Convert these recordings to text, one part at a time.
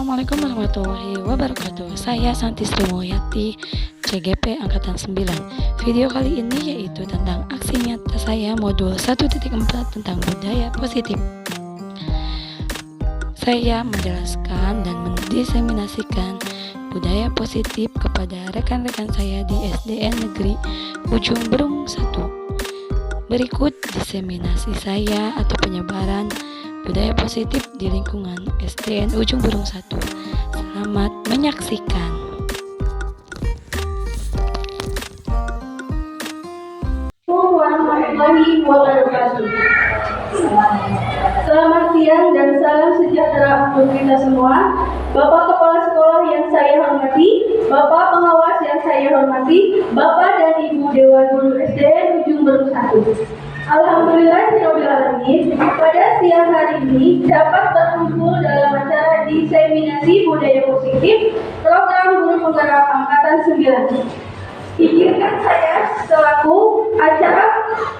Assalamualaikum warahmatullahi wabarakatuh. Saya Santi Sri Mulyati, CGP Angkatan 9. Video kali ini yaitu tentang aksi nyata saya modul 1.4 tentang budaya positif. Saya menjelaskan dan mendiseminasikan budaya positif kepada rekan-rekan saya di SDN Negeri Ujung Berung 1. Berikut diseminasi saya atau penyebaran budaya positif di lingkungan SDN Ujung Berung 1. Selamat menyaksikan. Warahmatullahi wabarakatuh. Selamat siang dan salam sejahtera untuk kita semua. Bapak Kepala Sekolah yang saya hormati, Bapak Pengawas yang saya hormati, Bapak dan Ibu Dewan Guru SDN Ujung Berung 1. Alhamdulillahirrahmanirrahim, pada siang hari ini dapat berkumpul dalam acara diseminasi budaya positif program guru penggerak angkatan 9. Izinkan saya selaku acara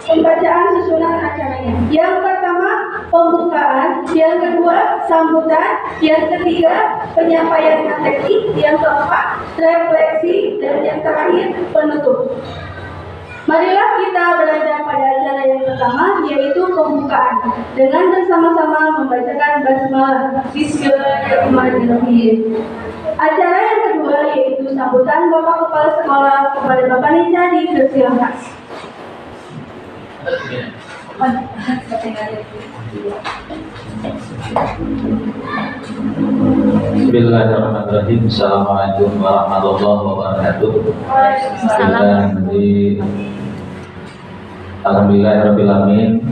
pembacaan susunan acaranya. Yang pertama pembukaan, yang kedua sambutan, yang ketiga penyampaian materi, yang keempat refleksi, dan yang terakhir penutup. Marilah kita belajar pada acara yang pertama, yaitu pembukaan, dengan bersama-sama membacakan basmalah. Bismillahirrahmanirrahim. Acara yang kedua yaitu sambutan Bapak Kepala Sekolah kepada Bapak Nica, dipersilakan. Bismillahirrahmanirrahim. Assalamualaikum warahmatullahi wabarakatuh. Alhamdulillahirrahmanirrahim.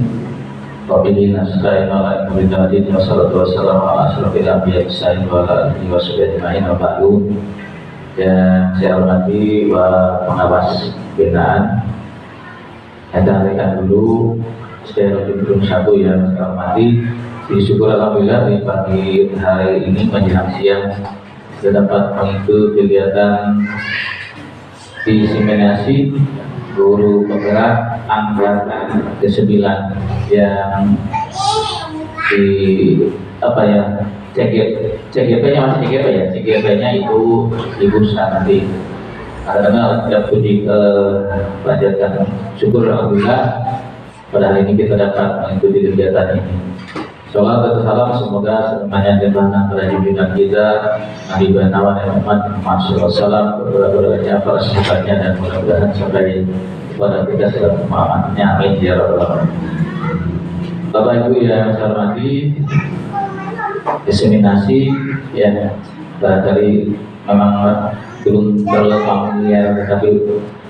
Wabillahi nasta'in ala umuriddin wassalatu wassalamu ala asyrofil anbiya'i wa ala alihi wa sahbihi ajma'in wa ba'du. Yang saya hormati pengawas binaan, rekan-rekan dulu SDN Ujung Berung 1 yang saya hormati. Syukur alhamdulillah di pagi hari ini menjelang siang sudah dapat mengikuti kegiatan diseminasi guru penggerak angkatan ke-9 yang di CGP-nya masih CGP ya, CGP-nya itu Ibu nanti karena tidak puji panjatkan syukur alhamdulillah pada hari ini kita dapat mengikuti kegiatan ini. Salam dan salam semoga semuanya dimana pada junjungan kita Nabi Banawan dan Muhammad SAW berdoa-doanya para sahabatnya dan mudah-mudahan sampai kepada kita selalu pemahamannya. Amin ya rabbal alamin. Bapak Ibu yang saya hormati, diseminasi ya dari memang belum terlalu familiar, tetapi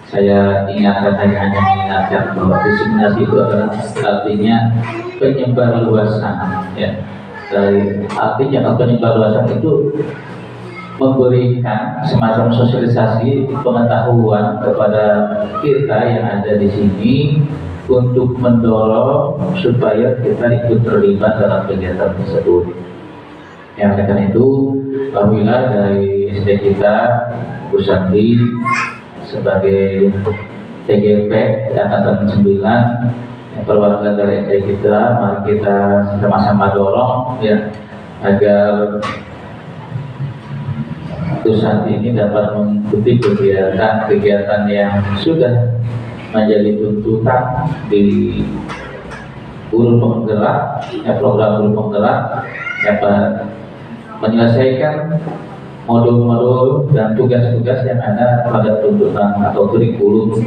saya ingatkan, saya hanya mengingatkan bahwa diseminasi itu adalah artinya penyebarluasan ya. Dari artinya penyebarluasan itu memberikan semacam sosialisasi pengetahuan kepada kita yang ada di sini untuk mendorong supaya kita ikut terlibat dalam kegiatan tersebut. Yang karena itu, alhamdulillah dari SD kita Bu Santi sebagai TGP Angkatan 9 perwakilan dari SD kita, mari kita sama-sama dorong ya agar pusat ini dapat mengikuti kegiatan yang sudah menjadi tuntutan di guru penggerak, program guru penggerak, menyelesaikan modul-modul dan tugas-tugas yang ada pada tuntutan atau kurikulum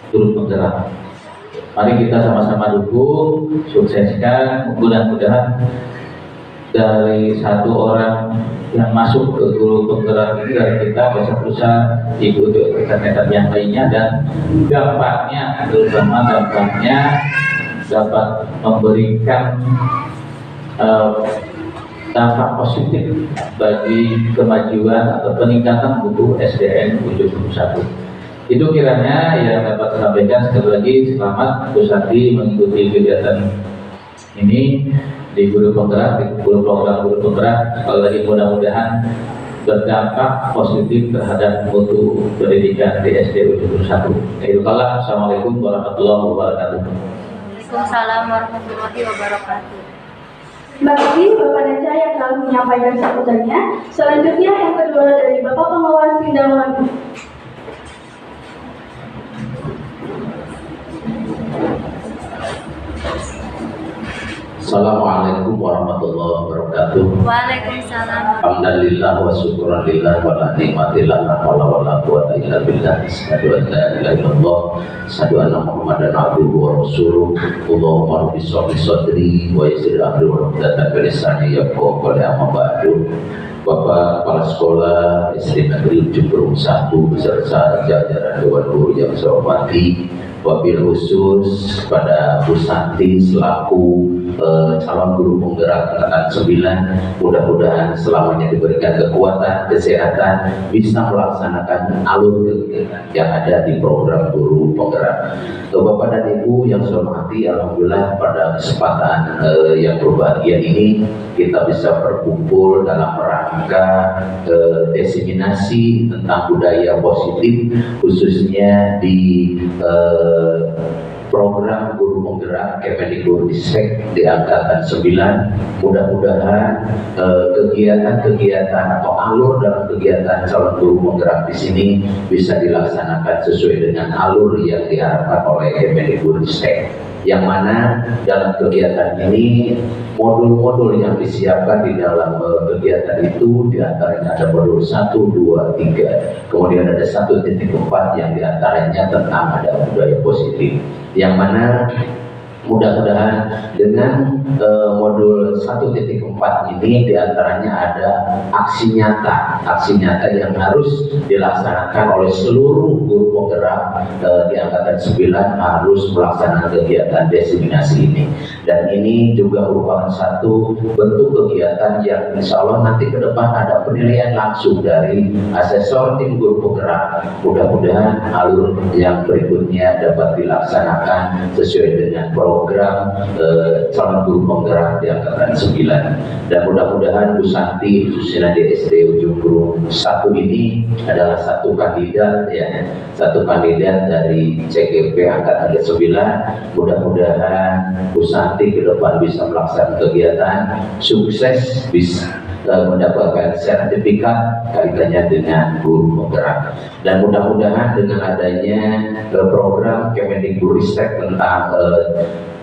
guru penggerak. Mari kita sama-sama dukung, sukseskan, mudah-mudahan dari satu orang yang masuk ke guru penggerak ini dari kita bisa ikuti kegiatan yang lainnya, dan dampaknya, terutama dampaknya dapat memberikan dampak positif bagi kemajuan atau peningkatan mutu SDN Ujung Berung 1. Itu kiranya yang dapat saya sampaikan. Sekali lagi selamat Bu Santi mengikuti kegiatan ini di guru penggerak, di program guru penggerak. Sekali lagi mudah-mudahan berdampak positif terhadap mutu pendidikan di SD Ujung Berung 1. Assalamualaikum warahmatullahi wabarakatuh. Waalaikumsalam warahmatullahi wabarakatuh. Terima kasih Bapak Neca yang telah menyampaikan sambutannya. Selanjutnya yang kedua dari Bapak Pengawas Tindakan. Assalamualaikum warahmatullahi wabarakatuh. Waalaikumsalam. Alhamdulillah wa syukurillah wa la nikmatillah wa la quwwata illa billah. Asyhadu an la ilaha illallah, asyhadu anna Muhammadan abduhu wa rasuluh. Allahumma rabbi shrah li sadri wa yassir amri wa hlul min lisani yafqahu qawli, amma ba'du. Bapak Kepala Sekolah SD Negeri Ujung Berung 1 beserta jajaran Dewan Guru yang saya hormati, wabil khusus kepada Bu Santi selaku calon guru penggerak angkatan 9, mudah-mudahan selamanya diberikan kekuatan, kesehatan, bisa melaksanakan alur kegiatan yang ada di program guru penggerak. Bapak dan Ibu yang saya hormati, alhamdulillah pada kesempatan yang berbahagia ini kita bisa berkumpul dalam rangka diseminasi tentang budaya positif, khususnya di program guru penggerak Kemendikbudristek di angkatan 9. Mudah-mudahan kegiatan-kegiatan atau alur dalam kegiatan calon guru penggerak di sini bisa dilaksanakan sesuai dengan alur yang diharapkan oleh Kemendikbudristek, yang mana dalam kegiatan ini modul-modul yang disiapkan di dalam kegiatan itu diantaranya ada modul 1, 2, 3, kemudian ada 1.4 yang diantaranya tentang ada budaya positif, yang mana mudah-mudahan dengan modul 1.4 ini diantaranya ada aksi nyata yang harus dilaksanakan oleh seluruh guru penggerak di angkatan 9 harus melaksanakan kegiatan diseminasi ini, dan ini juga merupakan satu bentuk kegiatan yang insya Allah nanti ke depan ada penilaian langsung dari asesor tim guru penggerak. Mudah-mudahan alur yang berikutnya dapat dilaksanakan sesuai dengan program calon guru penggerak di angkatan 9, dan mudah-mudahan Bu Santi khususnya di SD Ujung Berung 1 ini adalah satu kandidat dari CGP angkatan 9. Mudah-mudahan Bu Santi ke depan bisa melaksanakan kegiatan sukses, bisa mendapatkan sertifikat kaitannya dengan guru penggerak, dan mudah-mudahan dengan adanya program Kemendikbudristek tentang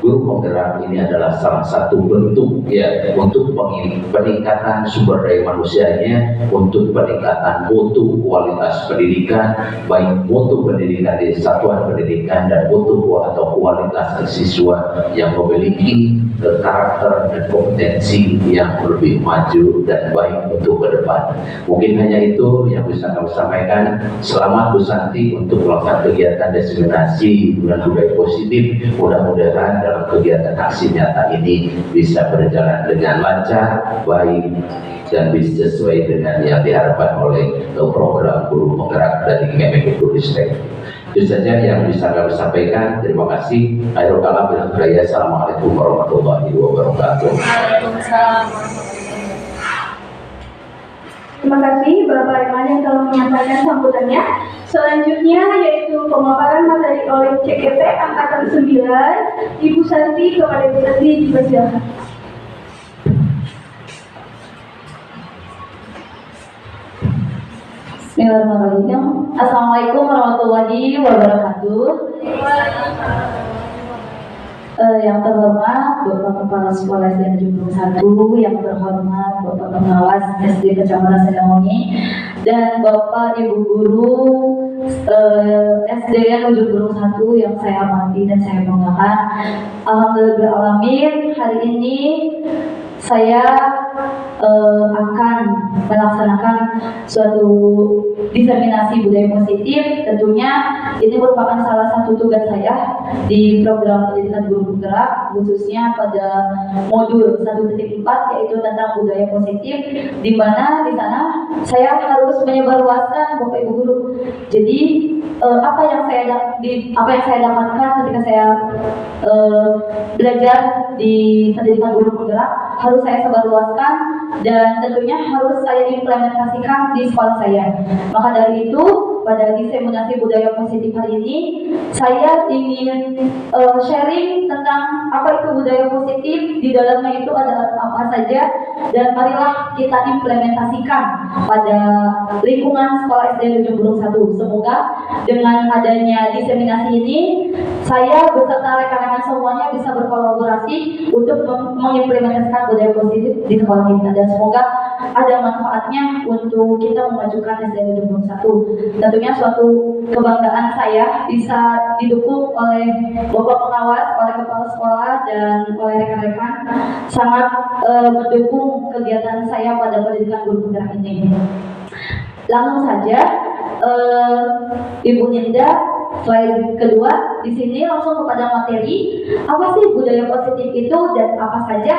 guru penggerak ini adalah salah satu bentuk ya untuk peningkatan sumber daya manusianya, untuk peningkatan mutu kualitas pendidikan, baik mutu pendidikan di satuan pendidikan dan mutu atau kualitas siswa yang memiliki karakter dan kompetensi yang lebih maju dan baik untuk ke depan. Mungkin hanya itu yang bisa kami sampaikan. Selamat Bu Santi untuk melakukan kegiatan diseminasi dan budaya positif. Mudah-mudahan dalam kegiatan aksi nyata ini bisa berjalan dengan lancar, baik, dan bisa sesuai dengan yang diharapkan oleh program guru penggerak dari Kemendikbudristek. Itu saja yang bisa kami sampaikan. Terima kasih. Akhirul kalam bilang budaya. Assalamualaikum warahmatullahi wabarakatuh. Waalaikumsalam. Terima kasih Bapak Iman yang telah menyampaikan sambutannya. Selanjutnya yaitu pemaparan materi oleh CGP angkatan 9. Ibu Santi, kepada Ibu Santi dipersilakan. Bismillahirrahmanirrahim. Assalamualaikum warahmatullahi wabarakatuh. Yang terhormat Bapak Kepala Sekolah SD Ujung Berung 1, yang terhormat Bapak Pengawas SD Kecamatan Sedamongi, dan Bapak Ibu Guru SD Ujung Berung 1 yang saya hormati dan saya banggakan. Alhamdulillahirrahmanirrahim, hari ini saya akan melaksanakan suatu diseminasi budaya positif. Tentunya ini merupakan salah satu tugas saya di program pendidikan guru penggerak, khususnya pada modul 1.4 yaitu tentang budaya positif, di mana di sana saya harus menyebarluaskan Bapak Ibu guru. Jadi apa yang saya dapatkan ketika saya belajar di pendidikan guru penggerak harus saya sebarluaskan, dan tentunya harus saya implementasikan di sekolah saya. Maka dari itu pada diseminasi budaya positif hari ini, saya ingin sharing tentang apa itu budaya positif, di dalamnya itu ada apa saja, dan marilah kita implementasikan pada lingkungan sekolah SD Ujung Berung 1. Semoga dengan adanya diseminasi ini, saya beserta rekan-rekan semuanya bisa berkolaborasi untuk mengimplementasikan budaya positif di sekolah kita, dan semoga ada manfaatnya untuk kita memajukan SD Ujung Berung 1. Tentunya suatu kebanggaan saya bisa didukung oleh Bapak Pengawas, oleh Kepala Sekolah, dan oleh rekan-rekan sangat mendukung kegiatan saya pada pendidikan guru penggerak ini. Langsung saja, Ibu Ninda, slide kedua di sini langsung kepada materi. Apa sih budaya positif itu dan apa saja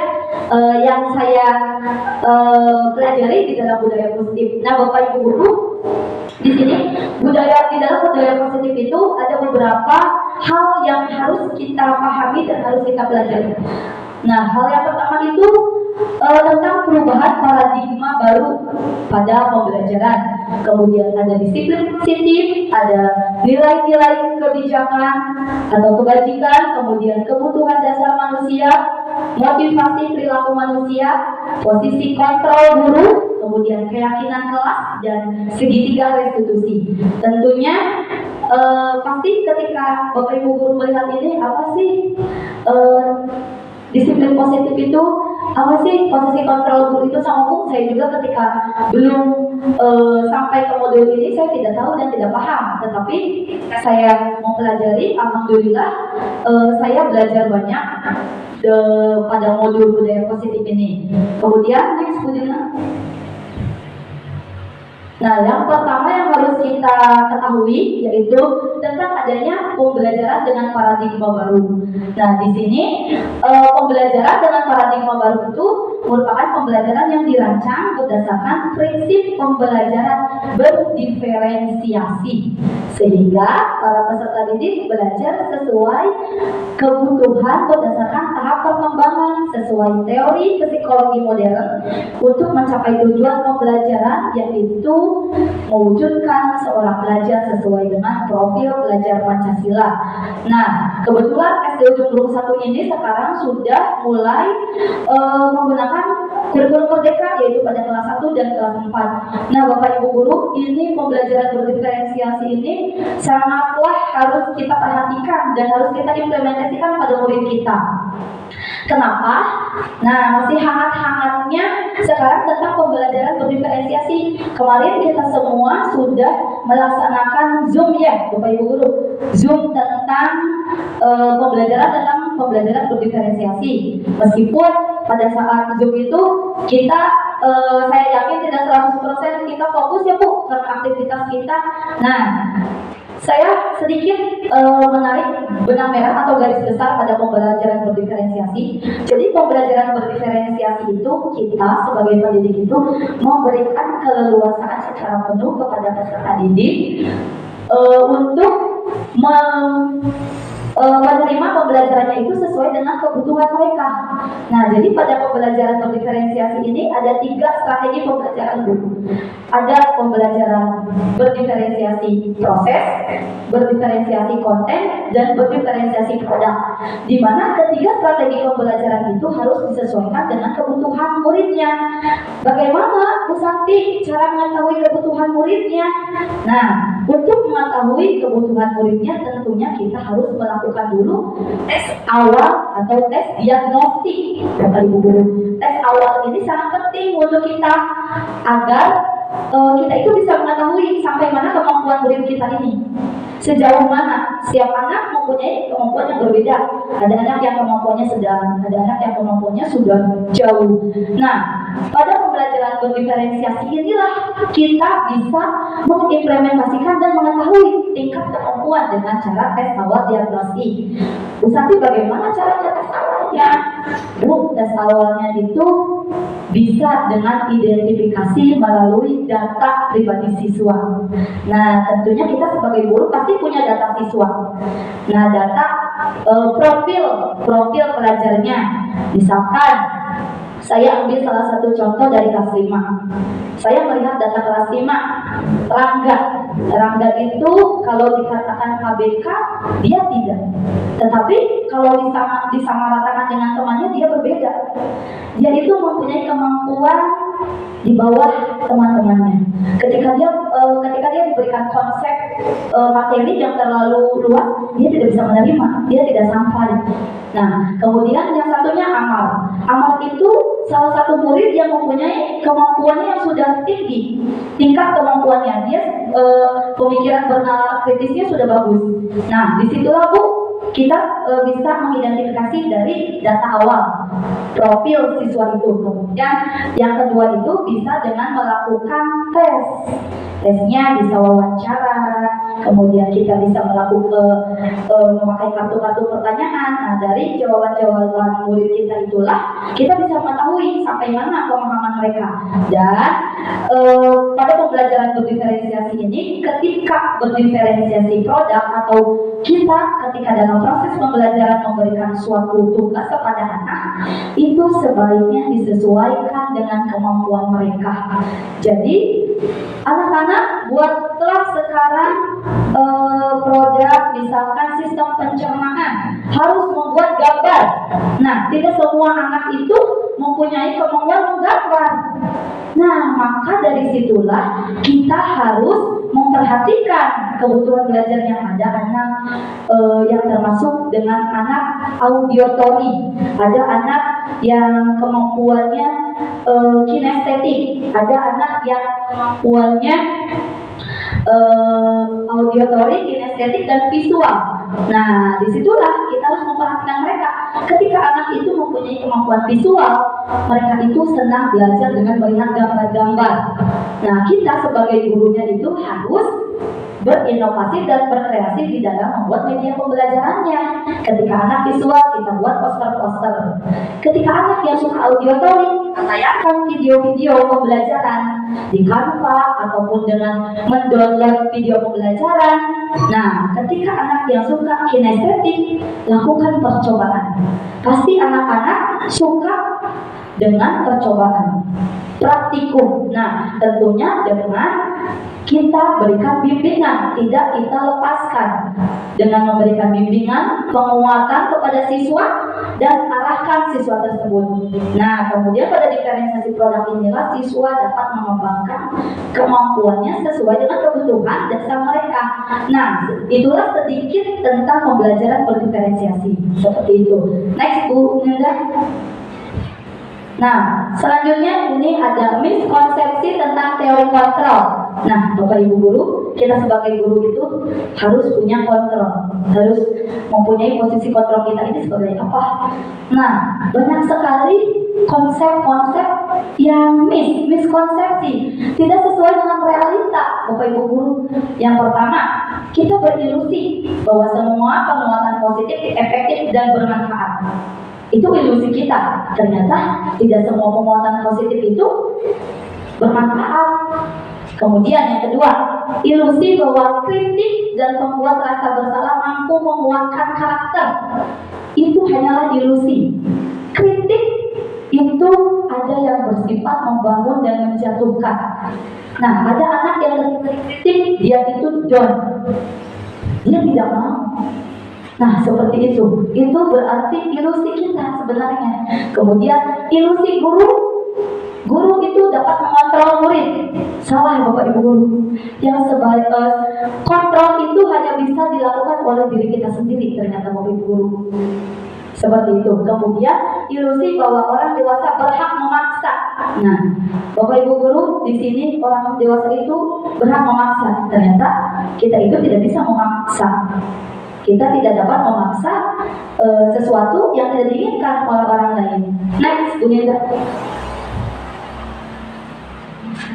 yang saya pelajari di dalam budaya positif? Nah, Bapak Ibu guru, di sini di dalam budaya positif itu ada beberapa hal yang harus kita pahami dan harus kita pelajari. Nah, hal yang pertama itu tentang perubahan paradigma baru pada pembelajaran. Kemudian ada disiplin positif, ada nilai-nilai kebijakan atau kebajikan, kemudian kebutuhan dasar manusia, motivasi perilaku manusia, posisi kontrol guru, kemudian keyakinan kelas, dan segitiga restitusi. Tentunya pasti ketika Bapak Ibu guru melihat ini, apa sih disiplin positif itu, apa sih posisi kontrol guru itu, sama pun saya juga ketika belum sampai ke modul ini saya tidak tahu dan tidak paham, tetapi saya mempelajari, alhamdulillah saya belajar banyak pada modul budaya positif ini. Kemudian next budaya. Nah, yang pertama yang harus kita ketahui yaitu tentang adanya pembelajaran dengan paradigma baru. Nah, di sini pembelajaran dengan paradigma baru itu merupakan pembelajaran yang dirancang berdasarkan prinsip pembelajaran berdiferensiasi, sehingga para peserta didik belajar sesuai kebutuhan berdasarkan tahap perkembangan sesuai teori psikologi modern untuk mencapai tujuan pembelajaran, yaitu mewujudkan seorang pelajar sesuai dengan profil pelajar Pancasila. Nah, kebetulan SD Ujung Berung 1 ini sekarang sudah mulai menggunakan kurikulum merdeka, yaitu pada kelas 1 dan kelas 4. Nah, Bapak Ibu guru, ini pembelajaran berdiferensiasi ini sangatlah harus kita perhatikan dan harus kita implementasikan pada murid kita. Kenapa? Nah, masih hangat-hangatnya sekarang tentang pembelajaran berdiferensiasi. Kemarin kita semua sudah melaksanakan Zoom ya, Bapak Ibu guru. Zoom tentang pembelajaran berdiferensiasi. Meskipun pada saat Zoom itu kita saya yakin tidak 100% kita fokus ya Bu karena aktivitas kita. Nah, saya sedikit menarik benang merah atau garis besar pada pembelajaran berdiferensiasi. Jadi pembelajaran berdiferensiasi itu kita sebagai pendidik itu memberikan keleluasaan secara penuh kepada peserta didik untuk menerima pembelajarannya itu sesuai dengan kebutuhan mereka. Nah, jadi pada pembelajaran berdiferensiasi ini ada 3 strategi pembelajaran guru. Ada pembelajaran berdiferensiasi proses, berdiferensiasi konten, dan berdiferensiasi produk. Di mana ketiga strategi pembelajaran itu harus disesuaikan dengan kebutuhan muridnya. Bagaimana Bu Santi cara mengetahui kebutuhan muridnya? Nah, untuk mengetahui kebutuhan muridnya tentunya kita harus melakukan dulu tes awal atau tes diagnostik. Bapak Ibu guru, tes awal ini sangat penting untuk kita agar kita itu bisa mengetahui sampai mana kemampuan murid kita ini, sejauh mana. Setiap anak mempunyai kemampuan yang berbeda. Ada anak yang kemampuannya sedang, ada anak yang kemampuannya sudah jauh. Nah, pada pembelajaran berdiferensiasi inilah kita bisa mengimplementasikan dan mengetahui tingkat kemampuan dengan cara tes awal diagnostik. Bu Santi, bagaimana caranya tes awalnya? Bu, tes awalnya itu bisa dengan identifikasi melalui data pribadi siswa. Nah, tentunya kita sebagai guru pasti punya data siswa. Nah, data profil pelajarnya. Misalkan Saya ambil salah satu contoh dari kelas 5. Saya melihat data kelas 5, Rangga. Rangga itu kalau dikatakan KBK, dia tidak. Tetapi kalau disamaratakan dengan temannya, dia berbeda. Dia itu mempunyai kemampuan di bawah teman-temannya. Ketika dia diberikan konsep materi yang terlalu luas, dia tidak bisa menerima, dia tidak sampai. Nah, kemudian yang satunya Amar. Amar itu salah satu murid yang mempunyai kemampuannya yang sudah tinggi, tingkat kemampuannya. Dia pemikiran bernalar kritisnya sudah bagus. Nah, disitulah Bu, kita bisa mengidentifikasi dari data awal profil siswa itu. Kemudian yang kedua itu bisa dengan melakukan tes. Tesnya bisa wawancara, kemudian kita bisa melakukan memakai kartu-kartu pertanyaan. Nah, dari jawaban-jawaban murid kita itulah kita bisa mengetahui sampai mana pemahaman mereka. Dan pada pembelajaran berdiferensiasi ini, ketika berdiferensiasi produk atau kita ketika dalam proses pembelajaran memberikan suatu tugas kepada anak, itu sebaiknya disesuaikan dengan kemampuan mereka. Jadi anak-anak buatlah sekarang produk, misalkan sistem pencernaan, harus membuat gambar. Nah, tidak semua anak itu mempunyai kemampuan menggambar. Nah, maka dari situlah kita harus memperhatikan kebutuhan belajar yang ada anak yang termasuk dengan anak auditory, ada anak yang kemampuannya kinestetik, ada anak yang kemampuannya auditory, kinestetik, dan visual. Nah, disitulah kita harus memperhatikan mereka. Ketika anak itu mempunyai kemampuan visual, mereka itu senang belajar dengan melihat gambar-gambar. Nah, kita sebagai gurunya itu harus berinovasi dan berkreasi di dalam membuat media pembelajarannya. Ketika anak visual, kita buat poster-poster. Ketika anak yang suka auditory, tayangkan video-video pembelajaran di Canva ataupun dengan mendownload video pembelajaran. Nah, ketika anak yang suka kinestetik, lakukan percobaan. Pasti anak-anak suka dengan percobaan, praktikum. Nah, tentunya dengan kita berikan bimbingan, tidak kita lepaskan. Dengan memberikan bimbingan, penguatan kepada siswa, dan arahkan siswa tersebut. Nah, kemudian pada diferensiasi produk inilah siswa dapat mengembangkan kemampuannya sesuai dengan kebutuhan dasar mereka. Nah, itulah sedikit tentang pembelajaran berdiferensiasi. Seperti itu. Next, Bu Nenda. Nah, selanjutnya ini ada miskonsepsi tentang teori kontrol. Nah, Bapak Ibu guru, kita sebagai guru itu harus punya kontrol, harus mempunyai posisi kontrol kita ini sebagai apa. Nah, banyak sekali konsep-konsep yang miskonsepsi, tidak sesuai dengan realita, Bapak Ibu guru. Yang pertama, kita berilusi bahwa semua penguatan positif efektif dan bermanfaat. Itu ilusi kita. Ternyata tidak semua penguatan positif itu bermanfaat. Kemudian yang kedua, ilusi bahwa kritik dan membuat rasa bersalah mampu menguatkan karakter. Itu hanyalah ilusi. Kritik itu ada yang bersifat membangun dan menjatuhkan. Nah, ada anak yang kritik, dia itu down. Dia tidak mau. Nah, seperti itu. Itu berarti ilusi kita sebenarnya. Kemudian ilusi guru. Guru itu dapat mengontrol murid. Salah, Bapak Ibu guru. Yang kontrol itu hanya bisa dilakukan oleh diri kita sendiri, ternyata Bapak Ibu guru. Seperti itu. Kemudian ilusi bahwa orang dewasa berhak memaksa. Nah, Bapak Ibu guru, di sini orang dewasa itu berhak memaksa. Ternyata kita itu tidak bisa memaksa. Kita tidak dapat memaksa sesuatu yang tidak diinginkan oleh orang lain. Next, Bu Nida.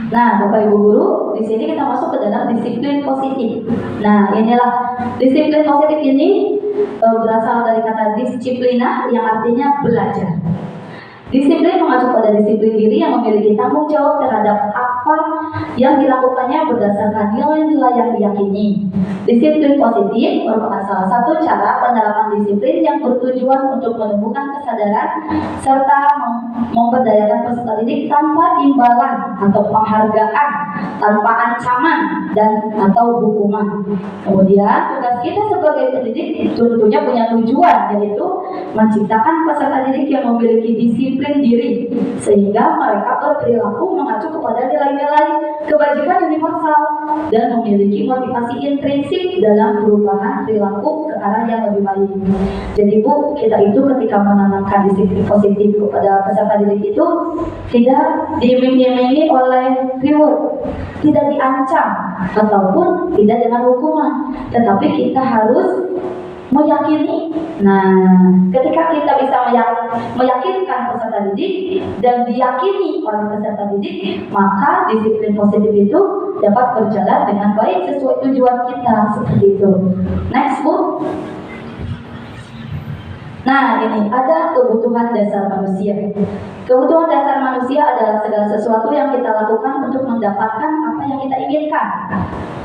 Nah, Bapak Ibu guru, di sini kita masuk ke dalam disiplin positif. Nah, inilah disiplin positif ini berasal dari kata disiplina yang artinya belajar. Disiplin mengacu pada disiplin diri yang memiliki tanggung jawab terhadap apa yang dilakukannya berdasarkan nilai-nilai yang diyakini. Disiplin positif merupakan salah satu cara penerapan disiplin yang bertujuan untuk menumbuhkan kesadaran serta memberdayakan peserta didik tanpa imbalan atau penghargaan, tanpa ancaman dan atau hukuman. Kemudian tugas kita sebagai pendidik tentunya punya tujuan, yaitu menciptakan peserta didik yang memiliki disiplin diri sehingga mereka berperilaku mengacu kepada nilai-nilai kebajikan universal dan memiliki motivasi intrinsik dalam perubahan perilaku ke arah yang lebih baik. Jadi Bu, kita itu ketika menanamkan disiplin positif kepada peserta didik itu tidak diiming-imingi oleh reward, tidak diancam ataupun tidak dengan hukuman, tetapi kita harus meyakini. Nah, ketika kita bisa meyakinkan peserta didik dan diyakini oleh peserta didik, maka disiplin positif itu dapat berjalan dengan baik sesuai tujuan kita, seperti itu. Next, Bu. Nah, ini ada kebutuhan dasar manusia. Kebutuhan dasar manusia adalah segala sesuatu yang kita lakukan untuk mendapatkan apa yang kita inginkan.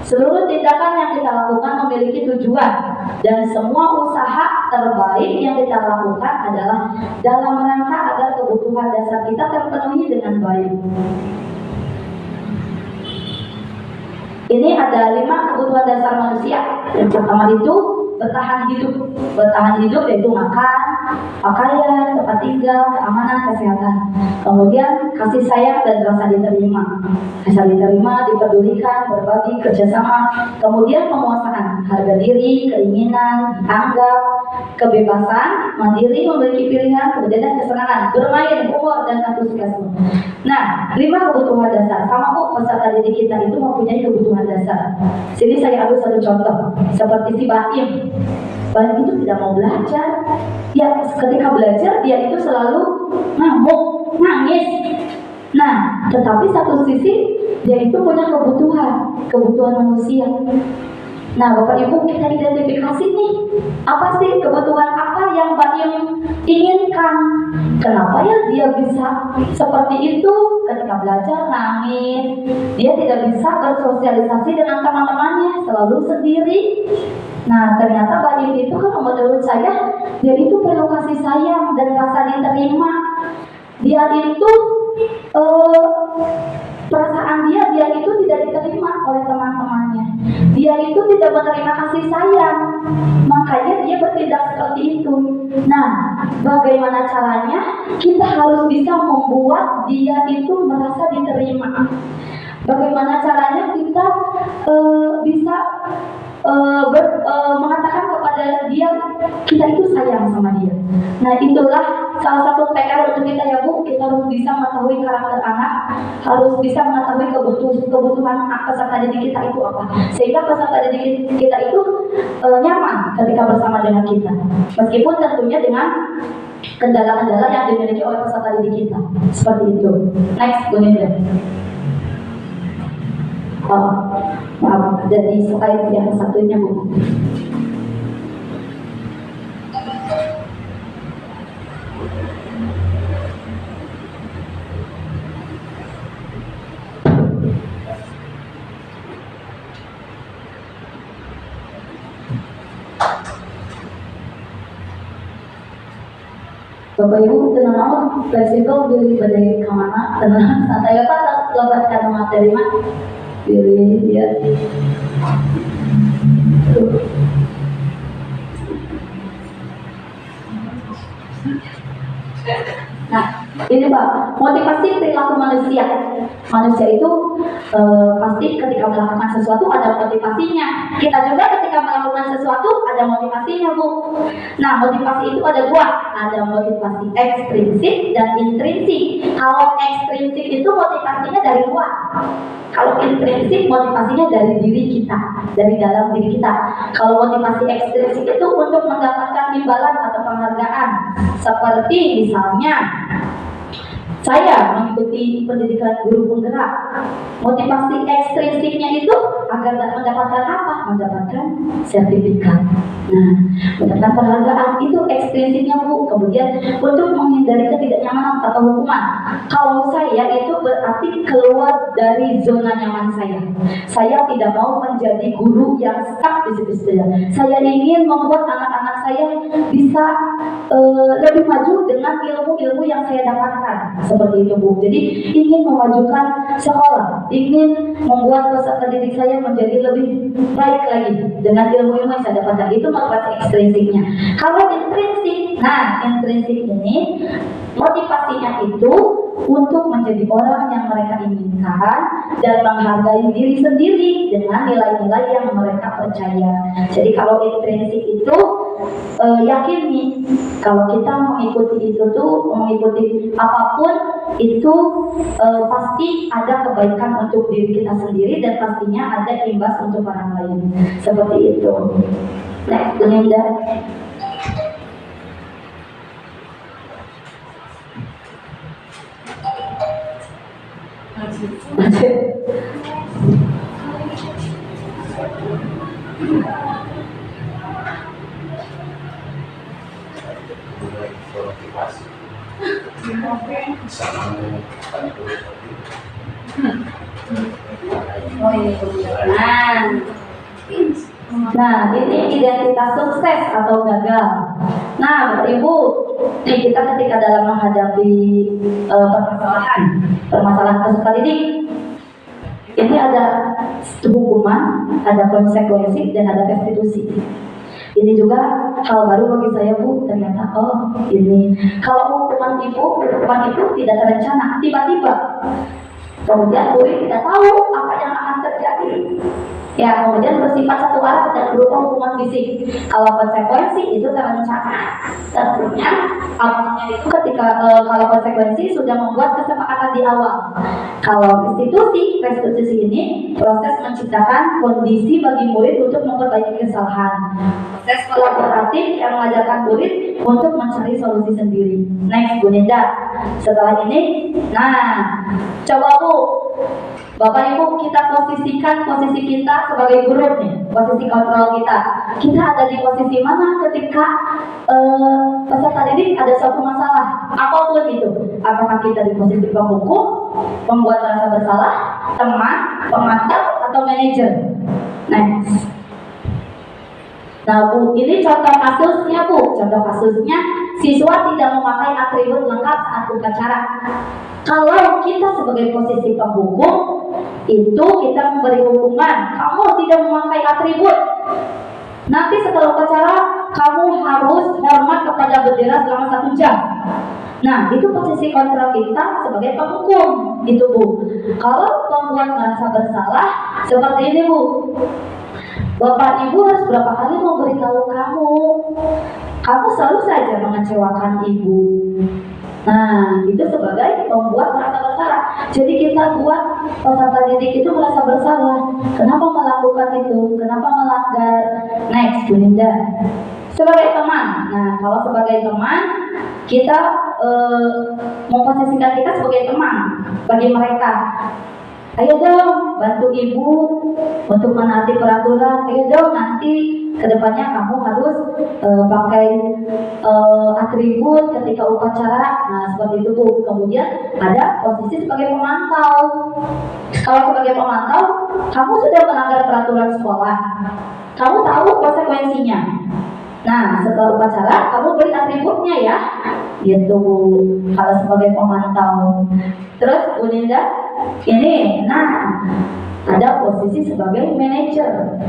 Seluruh tindakan yang kita lakukan memiliki tujuan, dan semua usaha terbaik yang kita lakukan adalah dalam rangka agar kebutuhan dasar kita terpenuhi dengan baik. Ini ada 5 kebutuhan dasar manusia. Yang pertama itu bertahan hidup. Bertahan hidup yaitu makan, pakaian, tempat tinggal, keamanan, kesehatan. Kemudian kasih sayang dan rasa diterima. Rasa diterima, dipedulikan, berbagi, kerjasama. Kemudian penguasaan, harga diri, keinginan, dianggap, kebebasan, mandiri, memiliki pilihan, kemudian kesenangan, bermain, humor, dan antusiasme. Nah, 5 kebutuhan dasar. Sama Bu, peserta didik kita itu mempunyai kebutuhan dasar. Sini saya ambil satu contoh, seperti si Baim. Baim itu tidak mau belajar. Ya, ketika belajar dia itu selalu ngamuk, nangis. Nah, tetapi satu sisi dia itu punya kebutuhan manusia. Nah, Bapak Ibu, kita identifikasi nih, apa sih kebutuhan apa yang Baim inginkan? Kenapa ya dia bisa seperti itu? Ketika belajar nangis, dia tidak bisa bersosialisasi dengan teman-temannya, selalu sendiri. Nah, ternyata Baim itu kan menurut saya, dia itu perlu kasih sayang dan rasa diterima. Dia itu perasaan dia itu tidak diterima oleh teman-temannya. Dia itu tidak menerima kasih sayang, makanya dia bertindak seperti itu. Nah, bagaimana caranya? Kita harus bisa membuat dia itu merasa diterima. Bagaimana caranya kita bisa mengatakan kepada dia kita itu sayang sama dia. Nah, itulah salah satu PR untuk kita ya Bu. Kita harus bisa mengetahui karakter anak, harus bisa mengetahui kebutuhan peserta didik kita itu apa, sehingga peserta didik kita itu nyaman ketika bersama dengan kita, meskipun tentunya dengan kendala-kendala yang dimiliki oleh peserta didik kita. Seperti itu. Next, Bu Nindra. Maaf, ada di slide yang satunya Bu. Bapak Ibu tenang amat, fleksibel pilih badai kemana, tenang santai apa lepas kata materi mah pilih dia. Nah, ini Pak, motivasi perilaku manusia. Manusia itu pasti ketika melakukan sesuatu ada motivasinya. Kita juga ketika melakukan sesuatu ada motivasinya, Bu. Nah, motivasi itu ada 2. Ada motivasi ekstrinsik dan intrinsik. Kalau ekstrinsik itu motivasinya dari luar. Kalau intrinsik motivasinya dari diri kita, dari dalam diri kita. Kalau motivasi ekstrinsik itu untuk mendapatkan imbalan atau penghargaan. Seperti misalnya saya mengikuti pendidikan guru penggerak. Motivasi ekstrinsiknya itu agar mendapatkan mendapatkan apa? Mendapatkan sertifikat. Nah, mendapatkan penghargaan itu ekstrinsiknya Bu. Kemudian untuk menghindari ketidaknyamanan atau hukuman, kalau saya itu berarti keluar dari zona nyaman saya. Saya tidak mau menjadi guru yang stuck di situ saja. Saya ingin membuat anak-anak saya bisa lebih maju dengan ilmu-ilmu yang saya dapatkan. Seperti itu Bu. Jadi ingin memajukan sekolah, ingin membuat peserta didik saya menjadi lebih baik lagi dengan ilmu-ilmu yang saya dapatkan. Itu motivasi ekstrinsiknya. Kalau intrinsik, nah intrinsik ini motivasinya itu untuk menjadi orang yang mereka inginkan dan menghargai diri sendiri dengan nilai-nilai yang mereka percaya. Jadi kalau intrinsik itu yakin nih, kalau kita mengikuti itu tuh, mengikuti apapun itu pasti ada kebaikan untuk diri kita sendiri dan pastinya ada imbas untuk orang lain. Seperti itu. Next, Linda. Nah, ini identitas sukses atau gagal. Nah, Bapak Ibu, kita ketika dalam menghadapi permasalahan peserta didik, ini ada hukuman, ada konsekuensi, dan ada restitusi. Ini juga hal baru bagi saya Bu, ternyata ini kalau hukuman itu tidak terencana, tiba-tiba. Kemudian murid tidak tahu apa yang akan terjadi. Ya, kemudian bersifat satu arah dan berupa hukuman fisik. Kalau konsekuensi itu terencana. Tentunya awalnya itu ketika kalau konsekuensi sudah membuat kesepakatan di awal. Kalau restitusi ini proses menciptakan kondisi bagi murid untuk memperbaiki kesalahan. Proses kolaboratif yang mengajarkan murid untuk mencari solusi sendiri. Next, Bu Ninda. Setelah ini, coba Bu, Bapak Ibu, kita posisikan posisi kita sebagai guru nih, posisi kontrol kita. Kita ada di posisi mana ketika peserta didik ada suatu masalah, apapun itu. Apakah kita di posisi penghukum, pembuat merasa bersalah, teman, pemantau, atau manajer? Next. Nah Bu, ini contoh kasusnya Bu. Contoh kasusnya, siswa tidak memakai atribut lengkap saat upacara. Kalau kita sebagai posisi penghukum, itu kita memberi hukuman. Kamu tidak memakai atribut. Nanti setelah upacara, kamu harus hormat kepada bendera selama 1 jam. Nah, itu posisi kontrol kita sebagai penghukum. Itu Bu. Kalau pembuat merasa bersalah, seperti ini Bu. Bapak Ibu harus berapa kali memberitahu kamu. Kamu selalu saja mengecewakan Ibu. Nah, itu sebagai pembuat merasa bersalah. Jadi kita buat peserta didik itu merasa bersalah. Kenapa melakukan itu? Kenapa melanggar? Next, Bu Linda. Sebagai teman. Nah, kalau sebagai teman, kita memposisikan kita sebagai teman bagi mereka. Ayo dong, bantu Ibu untuk menaati peraturan. Ayo dong, nanti kedepannya kamu harus pakai atribut ketika upacara. Nah, seperti itu Bu. Kemudian ada posisi sebagai pemantau. Kalau sebagai pemantau, kamu sudah melanggar peraturan sekolah. Kamu tahu konsekuensinya. Nah, setelah upacara, kamu beri atributnya ya. Gitu Bu. Kalau sebagai pemantau. Terus Bu Linda, ini, ada posisi sebagai manajer.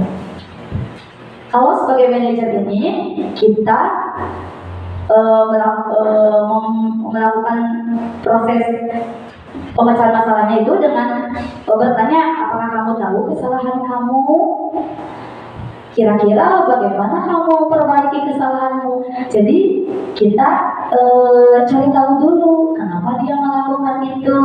Kalau sebagai manajer ini, kita melakukan proses pemecahan masalahnya itu dengan bertanya, apakah kamu tahu kesalahan kamu? Kira-kira bagaimana kamu perbaiki kesalahanmu? Jadi kita cari tahu dulu kenapa dia melakukan itu.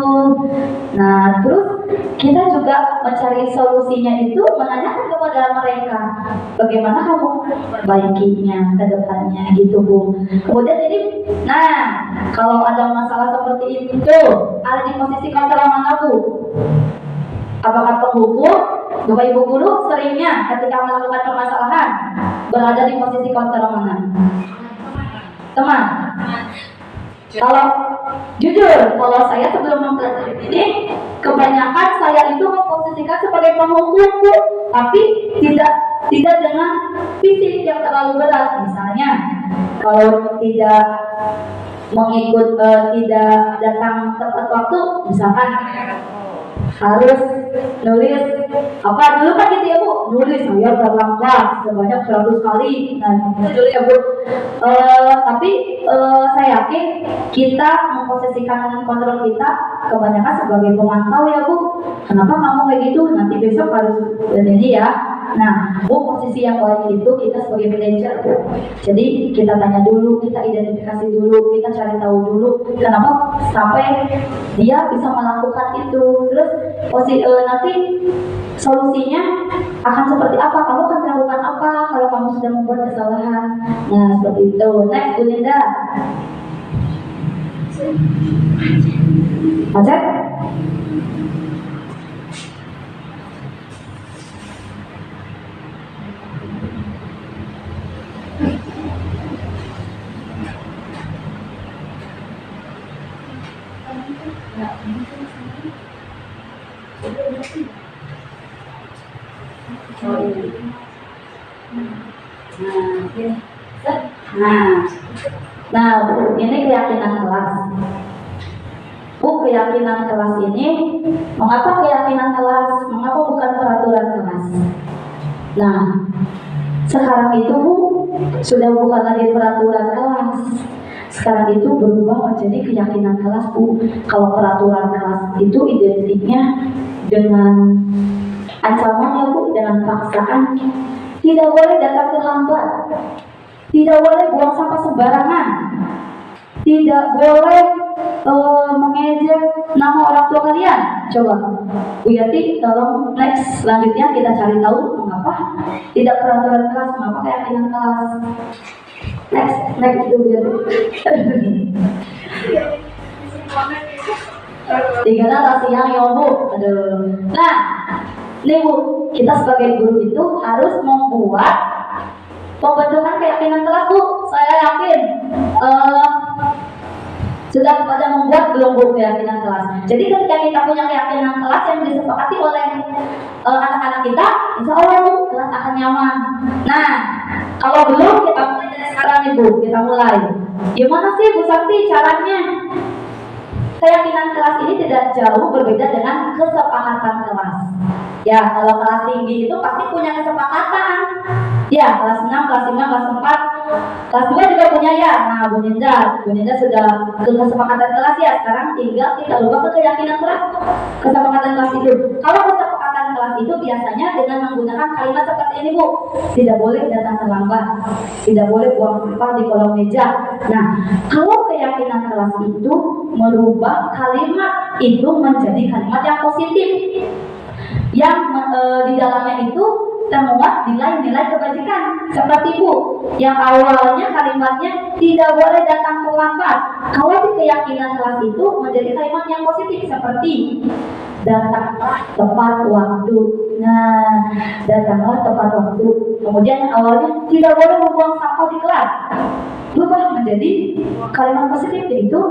Nah, terus kita juga mencari solusinya itu menanyakan kepada mereka bagaimana kamu perbaikinya ke depannya gitu Bu. Kemudian jadi, kalau ada masalah seperti itu ada di posisi kontrol mana Bu? Apakah penghukum, Bapak Ibu guru seringnya ketika melakukan permasalahan berada di posisi counter mana? Teman. Kalau jujur, kalau saya sebelum mempelajari ini, kebanyakan saya itu memposisikan sebagai penghukum, tapi tidak dengan fisik yang terlalu berat. Misalnya, kalau tidak mengikut tidak datang tepat waktu, misalkan harus nulis apa dulu kan gitu ya Bu, nulis saya terlambat sebanyak 100 kali, nah itu dulu ya Bu. Tapi saya yakin kita memposisikan kontrol kita kebanyakan sebagai pemantau ya Bu. Kenapa kamu kayak gitu? Nanti besok harus ini ya. Nah, Bu, posisi yang baik itu kita sebagai manajer Bu. Jadi kita tanya dulu, kita identifikasi dulu, kita cari tahu dulu kenapa sampai dia bisa melakukan itu. Terus nanti solusinya akan seperti apa? Kamu akan melakukan apa kalau kamu sudah membuat kesalahan? Nah, seperti itu. Next, Bu Linda. Aceh? Nah, Bu, ini keyakinan kelas. Bu, keyakinan kelas ini, mengapa keyakinan kelas? Mengapa bukan peraturan kelas? Nah, sekarang itu Bu, sudah bukan lagi peraturan kelas. Sekarang itu berubah menjadi keyakinan kelas Bu. Kalau peraturan kelas itu identiknya dengan ancaman ya Bu, dengan paksaan. Tidak boleh datang terlambat, tidak boleh buang sampah sembarangan, tidak boleh mengejek nama orang tua kalian. Coba Bu Yati tolong next, selanjutnya kita cari tahu mengapa tidak peraturan kelas, mengapa keyakinan kelas. Next itu Bu Yati. Tiga data siang ya Bu. Aduh. Nah, nih Bu, kita sebagai guru itu harus membuat pembentukan keyakinan kelas Bu. Saya yakin sudah pada membuat belum Bu keyakinan kelas. Jadi ketika kita punya keyakinan kelas yang disepakati oleh anak-anak kita, insya Allah Bu, kelas akan nyaman. Nah, kalau belum, kita mulai dari sekarang nih Bu, kita mulai. Gimana sih Bu Sakti caranya? Keyakinan kelas ini tidak jauh berbeda dengan kesepakatan kelas. Ya, kalau kelas tinggi itu pasti punya kesepakatan. Ya, kelas 6, kelas 5, kelas 4, kelas 2 juga punya ya. Nah, Bu Ninda sudah ke kesepakatan kelas ya. Sekarang tinggal kita ubah ke keyakinan kelas. Kesepakatan kelas itu. Kalau kesepakatan kelas itu biasanya dengan menggunakan kalimat seperti ini Bu. Tidak boleh datang terlambat. Tidak boleh buang sampah di kolong meja. Nah, kalau keyakinan kelas itu merubah kalimat itu menjadi kalimat yang positif. Yang di dalamnya itu termuat nilai-nilai kebajikan. Seperti Bu, yang awalnya kalimatnya tidak boleh datang terlambat. Kalau di keyakinan kelas itu menjadi kalimat yang positif seperti datanglah tepat waktu. Nah, datanglah tepat waktu. Kemudian yang awalnya tidak boleh membuang sampah di kelas, berubah menjadi kalimat positif, yaitu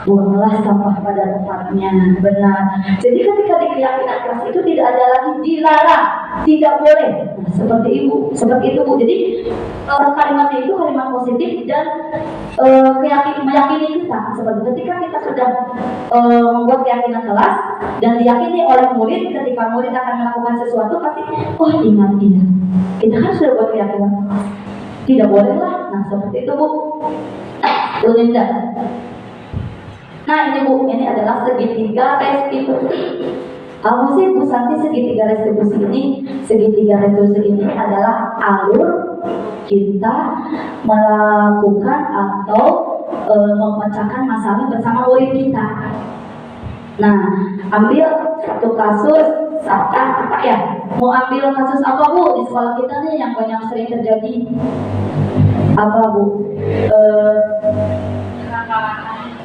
buanglah sampah pada tempatnya. Benar. Jadi ketika di keyakinan kelas itu tidak ada lagi dilarang, tidak boleh. Nah, seperti itu Bu. Jadi kalimatnya itu kalimat positif dan meyakini kita. Seperti ketika kita sudah membuat keyakinan kelas dan diyakini oleh murid, ketika murid akan melakukan sesuatu pasti, oh ingat iya, kita kan sudah buat keyakinan kelas, tidak boleh lah. Nah, seperti itu Bu. Bu Linda. Nah ini Bu, ini adalah segitiga restitusi. Apa sih Bu Santi segitiga restitusi ini? Segitiga restitusi ini adalah alur kita melakukan atau memecahkan masalah bersama murid kita. Nah, ambil satu kasus, apa ya? Mau ambil kasus apa Bu di sekolah kita nih yang banyak sering terjadi? Apa Bu?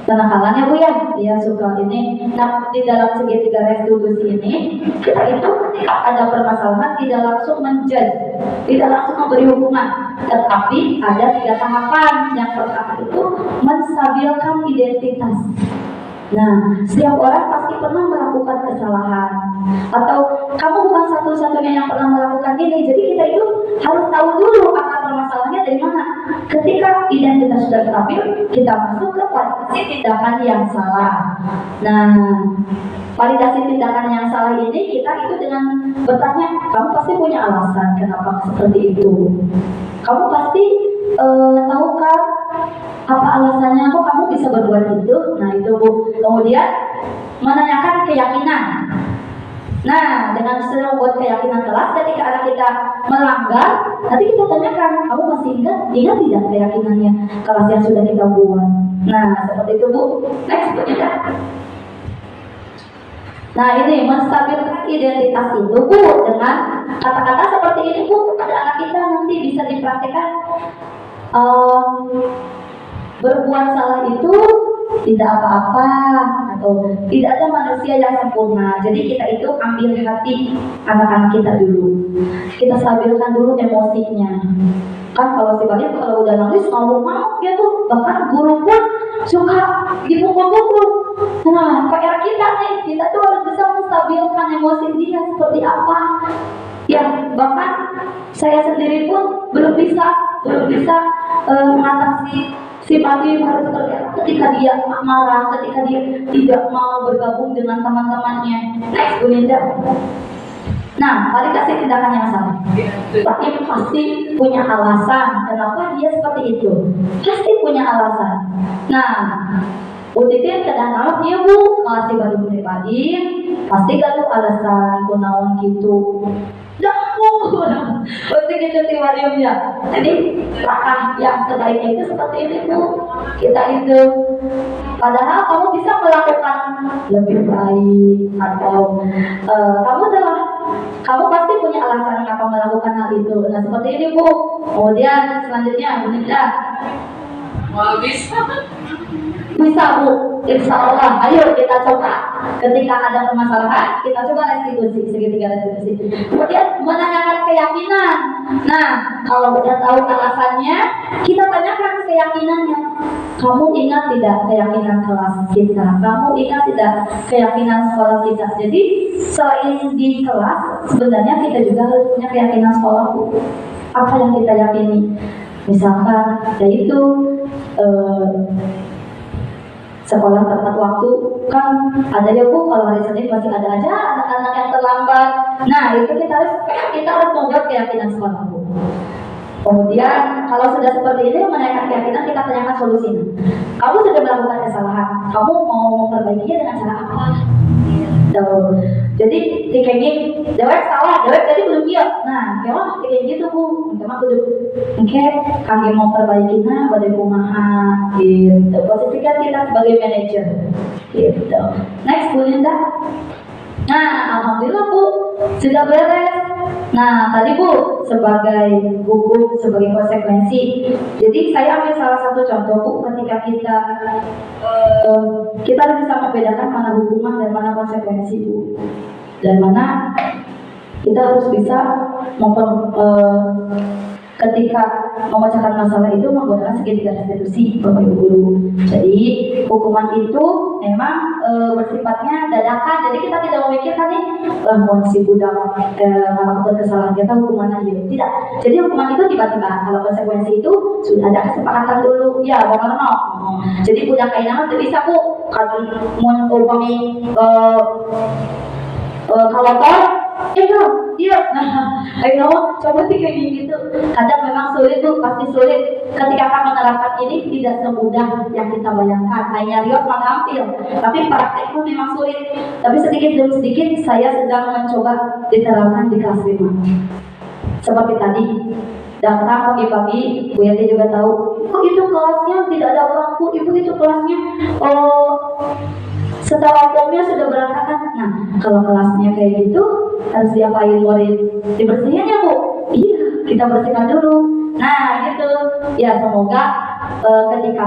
kenakalannya Bu ya suka ini. Nah, di dalam segitiga restitusi ini kita itu ketika ada permasalahan tidak langsung menjudge, tidak langsung memberi hukuman, tetapi ada 3 tahapan. Yang pertama itu menstabilkan identitas. Nah, setiap orang pasti pernah melakukan kesalahan, atau kamu bukan satu-satunya yang pernah melakukan ini. Jadi kita itu harus tahu dulu akar permasalahannya dari mana. Ketika identitas sudah stabil, kita masuk ke validasi tindakan yang salah. Nah, validasi tindakan yang salah ini kita itu dengan bertanya, kamu pasti punya alasan kenapa seperti itu. Kamu pasti tahu kan apa alasannya kok kamu bisa berbuat itu. Nah itu Bu. Kemudian menanyakan keyakinan. Nah, dengan sudah membuat keyakinan kelas, ketika anak kita melanggar, nanti kita tanyakan, kamu masih ingat tidak keyakinannya kelas yang sudah kita buat. Nah, seperti itu Bu. Next Bu ya. Nah ini menstabilkan identitas itu Bu, dengan kata-kata seperti ini Bu, pada anak kita nanti bisa dipraktikkan. Berbuat salah itu tidak apa-apa, atau tidak ada manusia yang sempurna. Jadi kita itu ambil hati anak-anak kita dulu, kita stabilkan dulu emosinya. Kan kalau si Bayu kalau udah nangis ngomong dia tuh, bahkan guru pun suka dipukul-pukul. Nah, PR kita nih, kita tuh harus bisa menstabilkan emosi dia seperti apa. Ya, bahkan saya sendiri pun belum bisa mengatasi si Bayu harus seperti apa ketika dia marah, ketika dia tidak mau bergabung dengan teman-temannya. Next, Bu Linda. Nah, validasi tindakan yang salah. Berarti pasti punya alasan kenapa dia seperti itu. Pasti punya alasan. Nah, Bu Titin kadang-kadang dia Bu kasih baru pribadi, pasti gaduh alasan kunaon gitu. Pasti gitu tiba-tiba. Jadi langkah yang sebaiknya itu seperti ini Bu. Kita itu padahal kamu bisa melakukan lebih baik, atau kamu pasti punya alasan kenapa melakukan hal itu. Nah seperti ini Bu. Kemudian selanjutnya Bu Nida. Bisa Bu, insya Allah. Ayo kita coba. Ketika ada permasalahan, kita coba restitusi, segitiga restitusi. Kemudian menanyakan keyakinan. Nah, kalau udah tahu alasannya, kita tanyakan keyakinannya. Kamu ingat tidak keyakinan kelas kita? Kamu ingat tidak keyakinan sekolah kita? Jadi selain di kelas, sebenarnya kita juga harus punya keyakinan sekolah Bu. Apa yang kita yakini? Misalkan, yaitu sekolah tepat waktu. Kan ada ya Bu, kalau hari Senin masih ada aja anak-anak yang terlambat. Nah itu kita harus membuat keyakinan sekolah Bu. Kemudian kalau sudah seperti ini menanyakan keyakinan, kita tanyakan solusinya. Kamu sudah melakukan kesalahan, kamu mau memperbaikinya dengan cara apa? Jadi tikengin dewek salah, dewek tadi belum iya. Nah, kemana tikeng gitu Bu? Kemana kudu? Oke, kami mau perbaikinya pada kumaha gitu. Posisikan kita sebagai manajer gitu. Next Bu Linda. Nah, alhamdulillah Bu, sudah beres. Nah, tadi Bu, sebagai hukum, sebagai konsekuensi. Jadi saya ambil salah satu contoh Bu, ketika kita bisa membedakan mana hukuman dan mana konsekuensi Bu, dan mana kita harus bisa ketika memecahkan masalah itu menggunakan segitiga restitusi Bapak Ibu Guru. Jadi hukuman itu memang bersifatnya dadakan. Jadi kita tidak memikirkan nih si budak melakukan kesalahan kita hukuman aja. Tidak. Jadi hukuman itu tiba-tiba. Kalau konsekuensi itu sudah ada kesepakatan dulu. Ya, Bapak no. Jadi budak kainan itu bisa Bu. Kalau umpami kalau iya, ayo coba sih kayak gitu. Kadang memang sulit tuh, pasti sulit. Ketika akan menerapkan ini tidak semudah yang kita bayangkan. Hanya riot mengampil, tapi praktek pun memang sulit. Tapi sedikit demi sedikit saya sedang mencoba diterapkan di kelas 5. Seperti tadi, datang pagi-pagi, Bu Yati juga tahu. Oh itu kelasnya tidak ada bangku, Ibu itu kelasnya setelah formnya sudah berantakan. Nah, kalau kelasnya kayak gitu, harus diapain murid? Dibersihin ya Bu? Iya, kita bersihkan dulu. Nah, gitu. Ya, semoga ketika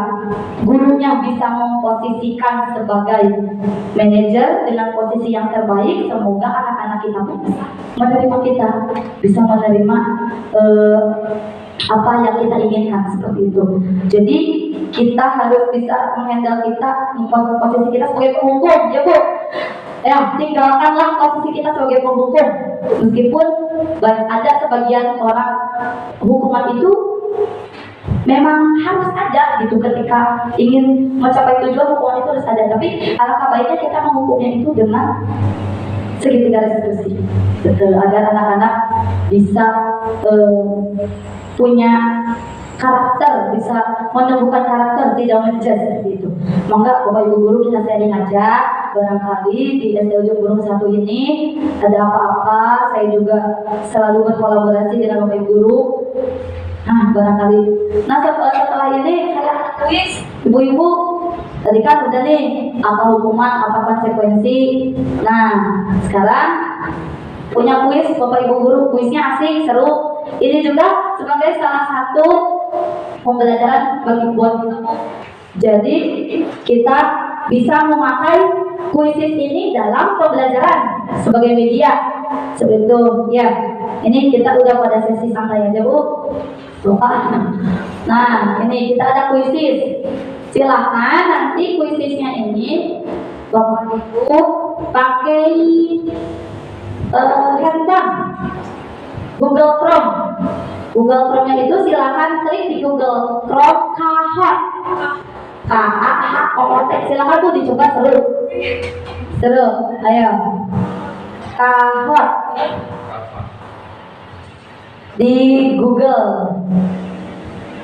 gurunya bisa memposisikan sebagai manajer dengan posisi yang terbaik, semoga anak-anak kita pun bisa menerima kita, bisa menerima apa yang kita inginkan seperti itu. Jadi kita harus bisa menghandle posisi kita sebagai penghukum, ya Bu. Ya, tinggalkanlah posisi kita sebagai penghukum. Meskipun ada sebagian orang hukuman itu memang harus ada gitu, ketika ingin mencapai tujuan hukuman itu harus ada. Tapi alangkah baiknya kita menghukumnya itu dengan segitiga restitusi, agar anak-anak bisa punya karakter, bisa menumbuhkan karakter, tidak menjudge seperti itu. Monggo Bapak Ibu guru kita sharing aja, barangkali di SD Ujung Berung 1 ini ada apa-apa, saya juga selalu berkolaborasi dengan Bapak Ibu guru. Nah, barangkali setelah ini saya kuis ibu-ibu. Tadi kan udah nih, apa hukuman, apa konsekuensi. Nah, sekarang punya kuis Bapak Ibu guru, kuisnya asik, seru. Ini juga sebagai salah satu pembelajaran bagi buat kita. Jadi kita bisa memakai kuis ini dalam pembelajaran sebagai media. Seperti itu ya. Ini kita udah pada sesi santai aja Bu. Lupa. Nah, ini kita ada kuisis. Silahkan nanti kuisisnya ini Bapak Ibu pakai handphone, Google Chrome. Google Chrome-nya itu silahkan klik di Google Chrome Kahoot. K-A-H-O-O-T. Silahkan Bu dicoba, seru. Seru. Ayo. Kahoot. Di Google.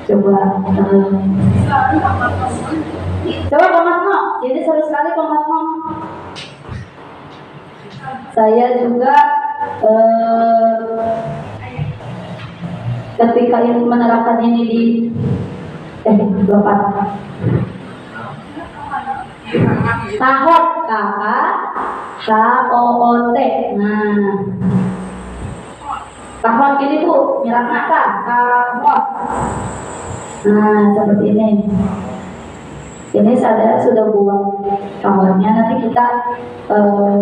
Coba. Coba Bang Matmo. Jadi seru sekali Bang Matmo. Saya juga ketika menerapkan ini di Bapak Kahoot, K-A-H-O-O-T. Nah, Kahoot ini Bu, nyerap mata, Kahoot. Nah, seperti ini. Ini saya sudah buat kahootnya. Nanti kita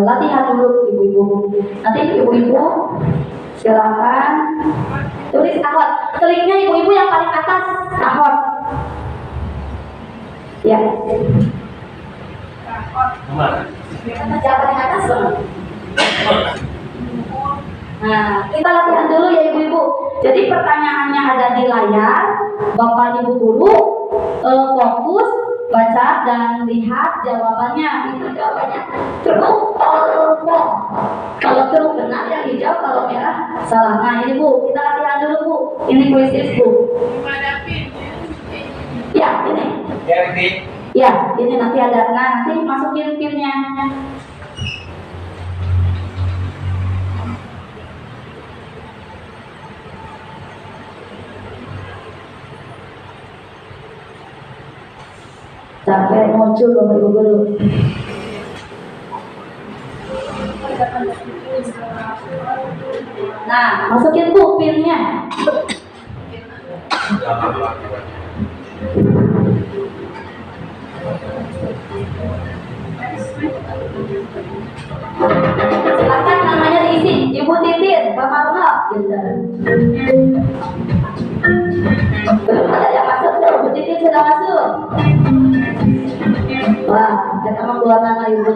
latihan dulu ibu-ibu. Nanti ibu-ibu silakan tulis Kahoot. Kliknya ibu-ibu yang paling atas, Kahoot. Ya. Yang paling atas Bang. Nah, kita latihan dulu ya ibu-ibu. Jadi pertanyaannya ada di layar. Bapak Ibu guru fokus baca dan lihat jawabannya. Itu jawabannya true or false. Kalau true benar, yang hijau, kalau merah salah. Nah ini Bu, kita latihan dulu Bu. Ini kuisis Bu. Ya ini. Ya ini nanti ada. Nah nanti masukin pinnya. Sampai muncul Bapak Ibu guru. Nah, masukin Bu pinnya. Silakan namanya diisi. Ibu Titin, Pak Marno. Belum ada yang masuk tuh. Bu Titin sudah masuk. Wah, kita mau keluar nama ibu.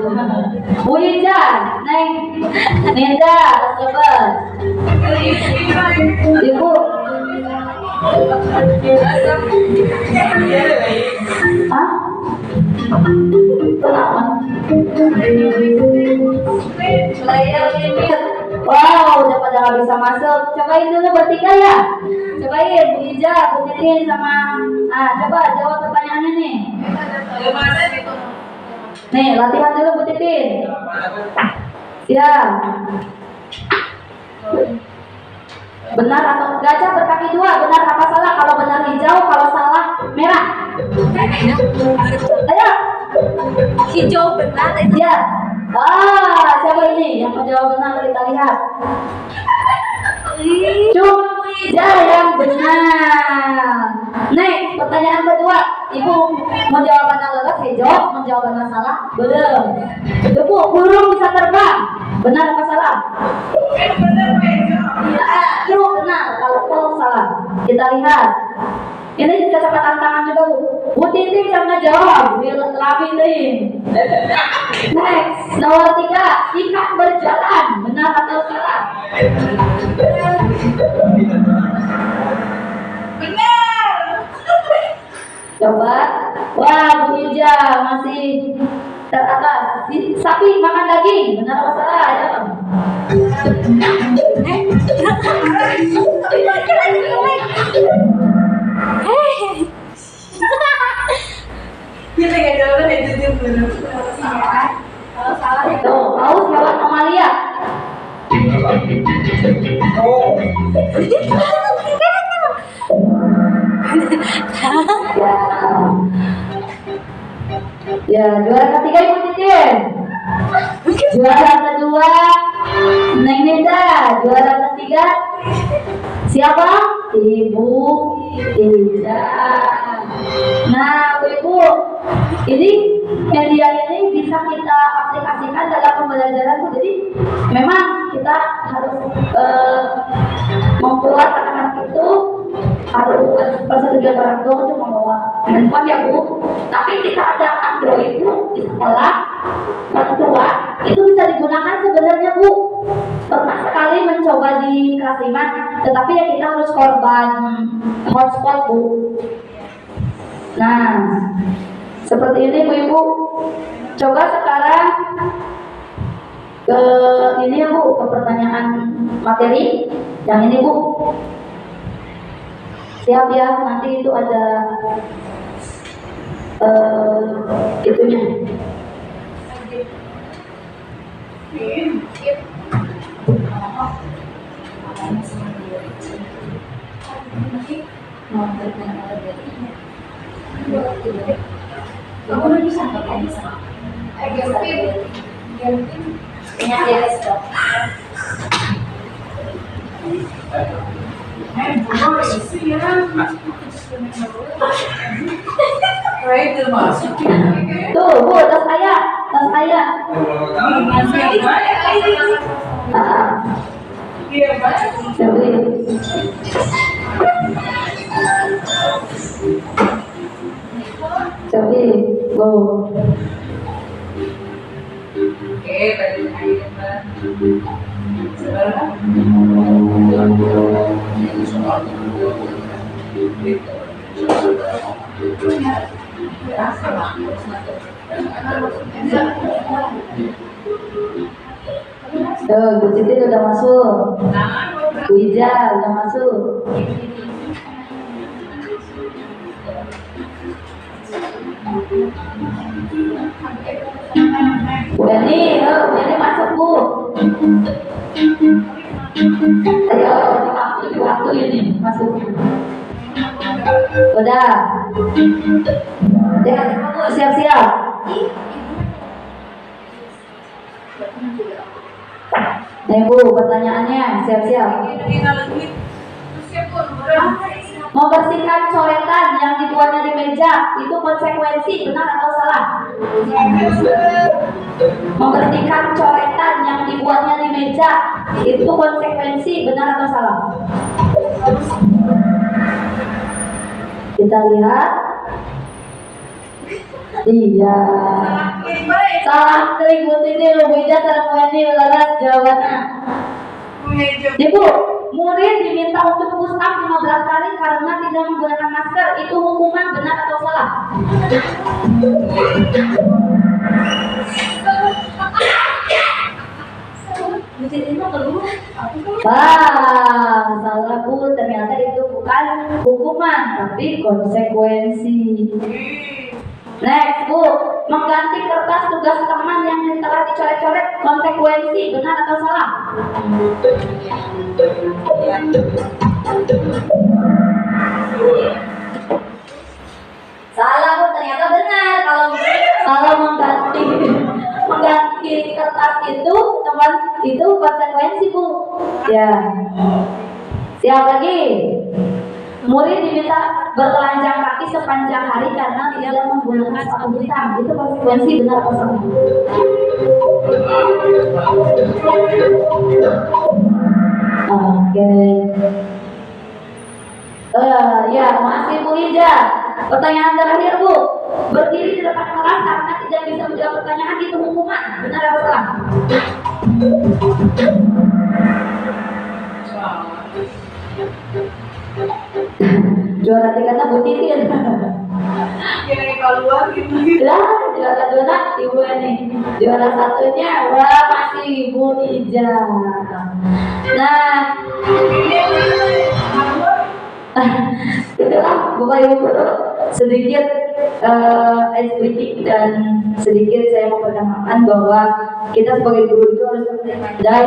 Bu Ija, Neng, Ninda, coba. Ibu. Hah? Kenapa? Player limit. Wow, udah pada nggak bisa masuk. Cobain dulu bertiga ya. Cobain Bu Ija, Bu Titin sama. Coba jawab pertanyaannya nih. Nih, latihan dulu Bu Titin. Siap. Benar atau gajah berkaki dua, benar apa salah? Kalau benar hijau, kalau salah merah. Ayo. Hijau benar. Ya. Siapa ini yang menjawab benar? Kita lihat. Cuma Bu Ija yang benar. Next, pertanyaan kedua. Ibu mau jawabannya lepas, saya jawab. Mau jawabannya salah, belum. Itu Bu, burung bisa terbang. Benar apa salah? True, benar. Kalau salah, kita lihat. Ini kecamatan tangan juga Bu. Bu Titik sama jawab. Labirin. Next, nomor 3. Ikan berjalan. Benar atau salah? Benar. Coba. Wah, Bu Ija masih teratas. Sapi makan daging. Benar atau salah? Ayo. Kita nggak jawab itu belum. Kalau salah itu. Tuh, paus hewan mamalia. Ya, juara ketiga Ibu Titin. Juara kedua Neng Nida. Juara ketiga siapa? Ibu Ija. Nah, Ibu, ini media ini bisa kita aplikasikan dalam pembelajaran. Jadi memang kita harus membuat anak-anak itu harus persetujuan orang tua untuk membawa handphone ya Bu. Tapi jika ada Android Bu di sekolah, orang tua itu bisa digunakan sebenarnya Bu. Pernah sekali mencoba di kelas 5, tetapi ya kita harus korban hotspot Bu. Nah, seperti ini Bu Ibu. Coba sekarang ke ini ya Bu, ke pertanyaan materi yang ini Bu. Siap ya, nanti itu ada itunya. Kamu bisa nggak bisa? Tuh Bu, tas saya. Coba, Bu. Tuh, Bu Siti udah masuk. Bu Ija udah masuk. Bu Eni masuk Bu. Ayo, waktu ini masuk. Udah. Ya, siap-siap. Nih Bu, pertanyaannya siap-siap. Membersihkan coretan yang dibuatnya di meja itu konsekuensi, benar atau salah? Membersihkan coretan yang dibuatnya di meja itu konsekuensi, benar atau salah? Kita lihat. Iya. Salah klik Bu Titi, Bu Ija, terang ini lelas jawabannya. Ibu, murid diminta untuk push up 15 kali karena tidak menggunakan masker. Itu hukuman, benar atau salah? Wah, salah Bu. Ternyata itu bukan hukuman, tapi konsekuensi. Next Bu, mengganti kertas tugas teman yang telah dicoret-coret konsekuensi, benar atau salah? Salah Bu, ternyata benar. Kalau mengganti kertas itu teman itu konsekuensi, Bu. Ya. Siap lagi. Murid diminta bertelanjang kaki sepanjang hari karena tidak menggunakan sepatu hitam. Itu konsekuensi, benar atau salah? Oke. Ya, masih Bu Ija. Pertanyaan terakhir, Bu. Berdiri di depan kelas karena tidak bisa menjawab pertanyaan itu hukuman. Benar atau salah? Juara tingkatnya Bu Titin. Yang keluar gitu. Lah, juara dua Ibu ini. Juara satunya wah masih Bu Ija. Nah, itulah Bapak Ibu Guru sedikit ice breaking dan sedikit saya memperkenalkan bahwa kita sebagai guru itu harus pandai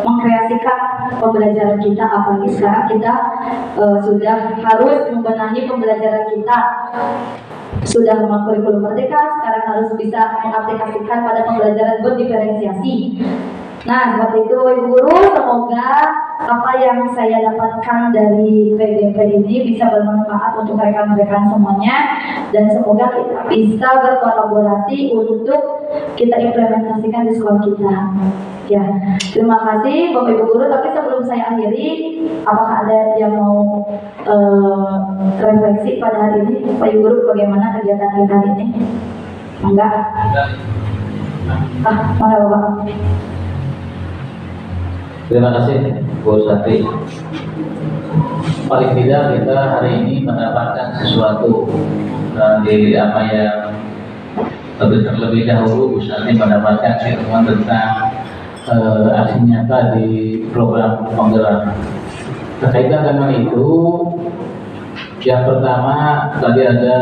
mengkreasikan pembelajaran kita, apalagi sekarang kita sudah harus membenahi pembelajaran kita. Sudah memang kurikulum merdeka, sekarang harus bisa mengaplikasikan pada pembelajaran berdiferensiasi. Nah, seperti itu Ibu Guru, semoga apa yang saya dapatkan dari PDP ini bisa bermanfaat untuk rekan-rekan semuanya, dan semoga kita bisa berkolaborasi untuk kita implementasikan di sekolah kita. Ya, terima kasih Bapak Ibu Guru. Tapi sebelum saya akhiri, apakah ada yang mau refleksi pada hari ini? Bapak Ibu Guru, bagaimana kegiatan kita hari ini? Enggak? Mana Bapak? Terima kasih Bu Sati. Paling tidak kita hari ini mendapatkan sesuatu dari apa yang terlebih dahulu Bu Sati mendapatkan ilmuwan tentang aksi nyata di program penggerak. Berkaitan dengan itu, yang pertama tadi ada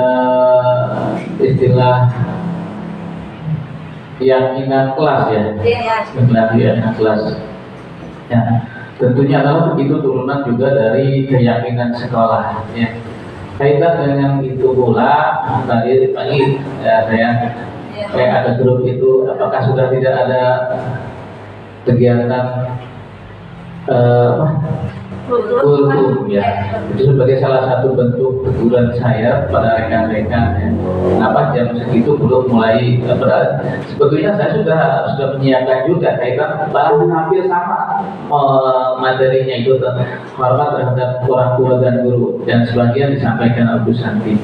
istilah keyakinan kelas ya, keyakinan kelas. Ya, tentunya kalau itu turunan juga dari keyakinan sekolah. Ya. Kaitan dengan itu pula tadi pagi ya, saya ada grup itu, apakah sudah tidak ada kegiatan kultur ya, itu sebagai salah satu bentuk teguran saya pada rekan-rekan ya. Kenapa jam segitu belum mulai sebetulnya saya sudah menyiapkan juga kaitan bahan hampir sama materinya itu hormat terhadap orang tua dan guru, dan sebagian disampaikan oleh Bu Santi.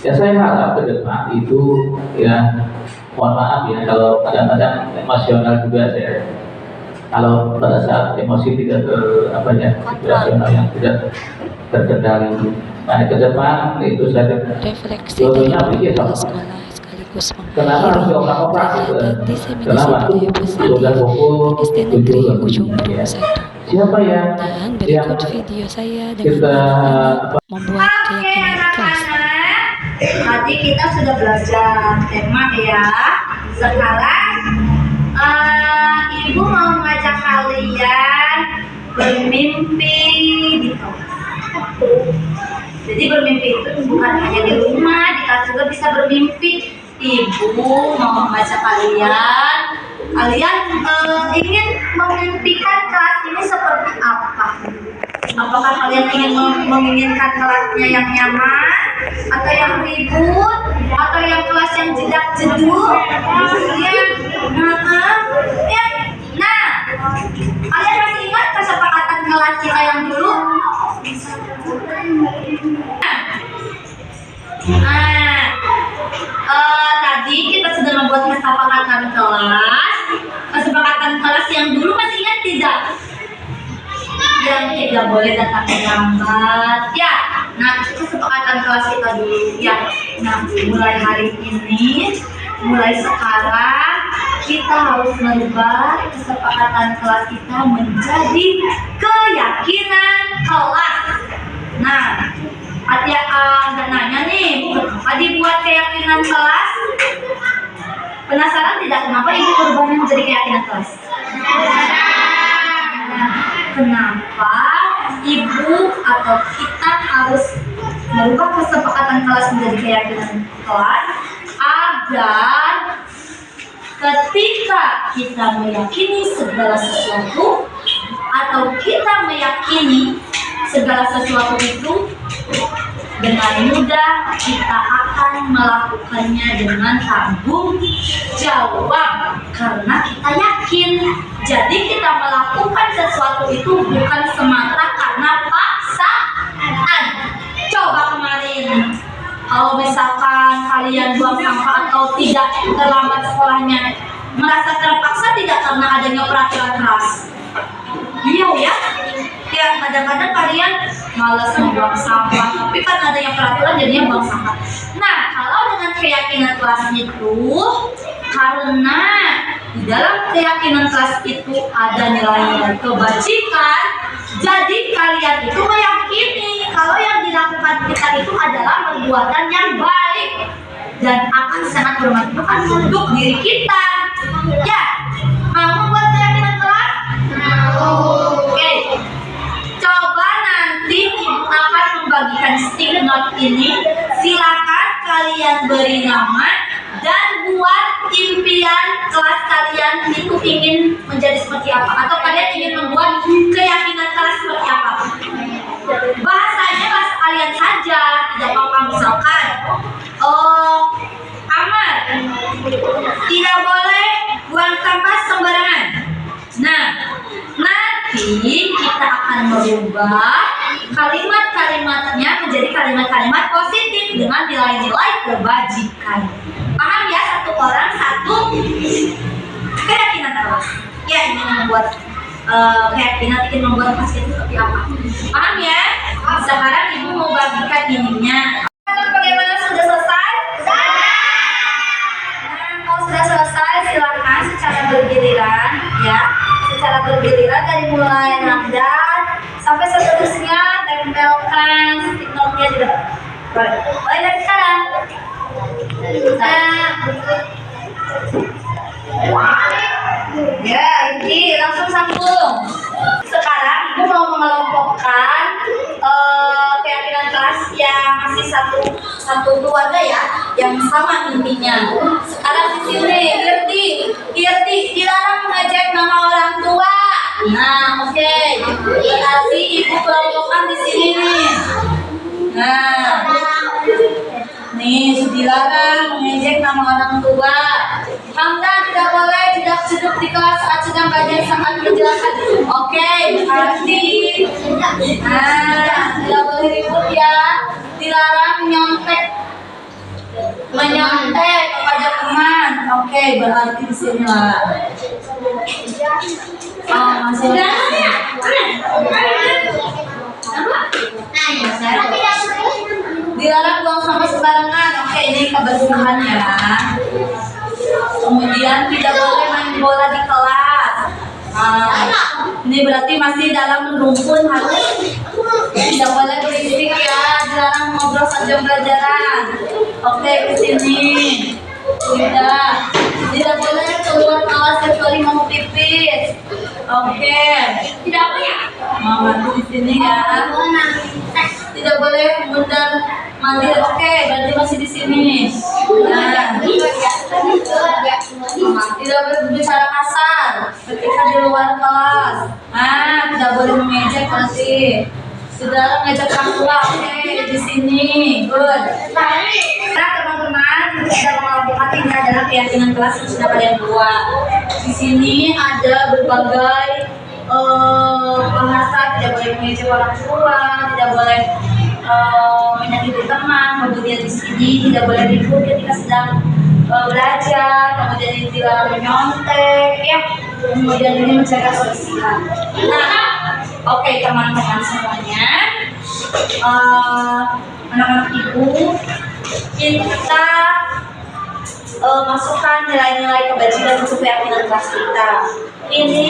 Ya saya harap ke depan itu ya, mohon maaf ya kalau kadang-kadang emosional juga saya. Kalau pada saat emosi tidak rasional yang tidak terkendali. Nah, ke depan itu saya refleksi dari orang sekolah sekaligus kenapa harus dioprak-oprak gitu? Kenapa? Sudah pukul SD Negeri Ujung Berung 1. Siapa yang Dan berikut video saya dengan membuat keyakinan kelas. Tadi kita sudah belajar tema ya. Sekarang Ibu mau mengajak kalian bermimpi di kelas. Jadi bermimpi itu bukan hanya di rumah, di kelas juga bisa bermimpi. Ibu mau mengajak kalian ingin memimpikan kelas ini seperti apa? Apakah kalian ingin menginginkan kelasnya yang nyaman, atau yang ribut, atau yang kelas yang jedak-jeduk? Nah, kalian masih ingat kesepakatan kelas kita yang dulu? Tadi kita sudah membuat kesepakatan kelas yang dulu, masih ingat tidak? Yang tidak boleh datang terlambat ya. Nah, itu kesepakatan kelas kita dulu ya. Nah, mulai hari ini, mulai sekarang kita harus merubah kesepakatan kelas kita menjadi keyakinan kelas. Nah, ada nanya nih, tadi buat keyakinan kelas. Penasaran tidak kenapa Ibu merubahnya menjadi keyakinan kelas? Kenapa Ibu atau kita harus merubah kesepakatan kelas menjadi keyakinan kelas? Agar ketika kita meyakini segala sesuatu atau kita meyakini segala sesuatu itu, dengan mudah kita akan melakukannya dengan tanggung jawab karena kita yakin. Jadi kita melakukan sesuatu itu bukan semata karena paksaan. Coba kemarin kalau misalkan kalian buang sampah atau tidak terlambat sekolahnya, merasa terpaksa tidak karena adanya peraturan keras? Iya ya. Ya, kadang-kadang kalian malas membuang sampah, tapi kan adanya peraturan jadinya buang sampah. Nah, kalau dengan keyakinan kelas itu, karena di dalam keyakinan kelas itu ada nilai-nilai kebajikan, jadi kalian itu meyakini kalau yang dilakukan kita itu adalah perbuatan yang baik dan akan sangat bermanfaat untuk diri kita. Ya, mau buat keyakinan kelas? Oke. Coba nanti ibu akan membagikan stick note ini. Silakan kalian beri nama dan buat impian kelas kalian itu ingin menjadi seperti apa, atau kalian ingin membuat keyakinan kelas seperti apa. Bahasanya bahasa kalian saja, tidak apa-apa. Misalkan Amar, tidak boleh buang sampah sembarangan. Nah, nanti kita akan merubah kalimat-kalimatnya menjadi kalimat-kalimat positif dengan nilai-nilai kebajikan. Paham ya? Satu orang satu keyakinan kelas. Ya, ingin membuat keyakinan, ingin membuat kelas itu seperti apa. Paham ya? Sekarang ibu mau bagikan ininya. Bagaimana, sudah selesai? Kalau sudah selesai, silakan secara bergiliran ya. Secara bergiliran dari mulai Ramdan sampai seterusnya tempelkan stick note-nya di depan. Mulai dari sekarang. Ya, ini langsung sambung. Sekarang ibu mau mengelompokkan keyakinan kelas yang masih satu keluarga ya, yang sama intinya. Sekarang di sini, Irti dilarang mengejek nama orang tua. Nah, oke. Berarti ibu kelompokkan di sini nih. Nah, nih dilarang mengejek nama orang tua. Hamdan tidak boleh tidak duduk di kelas saat sedang belajar sangat menjelaskan. Oke, berarti tidak boleh ribut ya. Dilarang menyontek kepada teman. Oke, berarti di sini lah. Masih dilarang buang sampah sembarangan. Oke, ini kebersihan ya. Kemudian tidak boleh main bola di kelas. Ini berarti masih dalam rumpun, harus tidak boleh berisik ya. Dilarang ngobrol saat jam pelajaran. Oke, ke sini. Tidak boleh keluar kelas kecuali mau pipis. Oke. Tidak apa ya? Mama di sini ya. Tidak boleh mengundang manggil. Oke, berarti masih di sini. Nah, tidak boleh berbicara kasar ketika di luar kelas. Tidak boleh mengejek berarti. Sudah ngejek orang tua. Oke, di sini. Good. Nah, teman-teman, kita sudah mengelompokkan ini adalah keyakinan kelas yang sudah kalian buat. Di sini ada berbagai bahasa. Tidak boleh mengejek orang tua, tidak boleh menyakiti teman. Kemudian di sini tidak boleh ribut ketika sedang belajar. Kemudian dilarang menyontek ya. Kemudian ini menjaga kebersihan. Nah, oke teman-teman semuanya, anak-anak ibu, kita masukkan nilai-nilai kebajikan untuk keyakinan kelas kita. Ini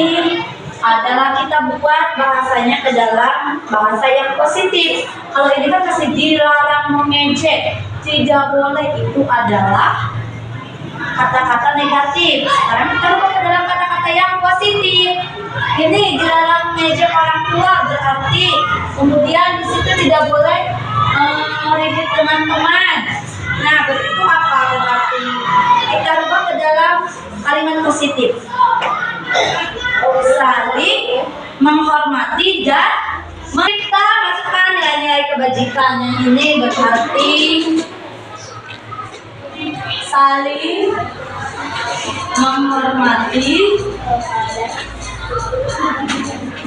adalah kita buat bahasanya ke dalam bahasa yang positif. Kalau ini kan masih dilarang mengejek, tidak boleh, itu adalah kata-kata negatif. Sekarang kita ubah ke dalam kata-kata yang positif. Ini dilarang mengejek orang tua, berarti kemudian di situ tidak boleh ribut dengan teman. Nah, begitu apa berarti? Kita ubah ke dalam kalimat positif. Saling menghormati dan kita masukkan nilai-nilai kebajikan yang ini berarti saling menghormati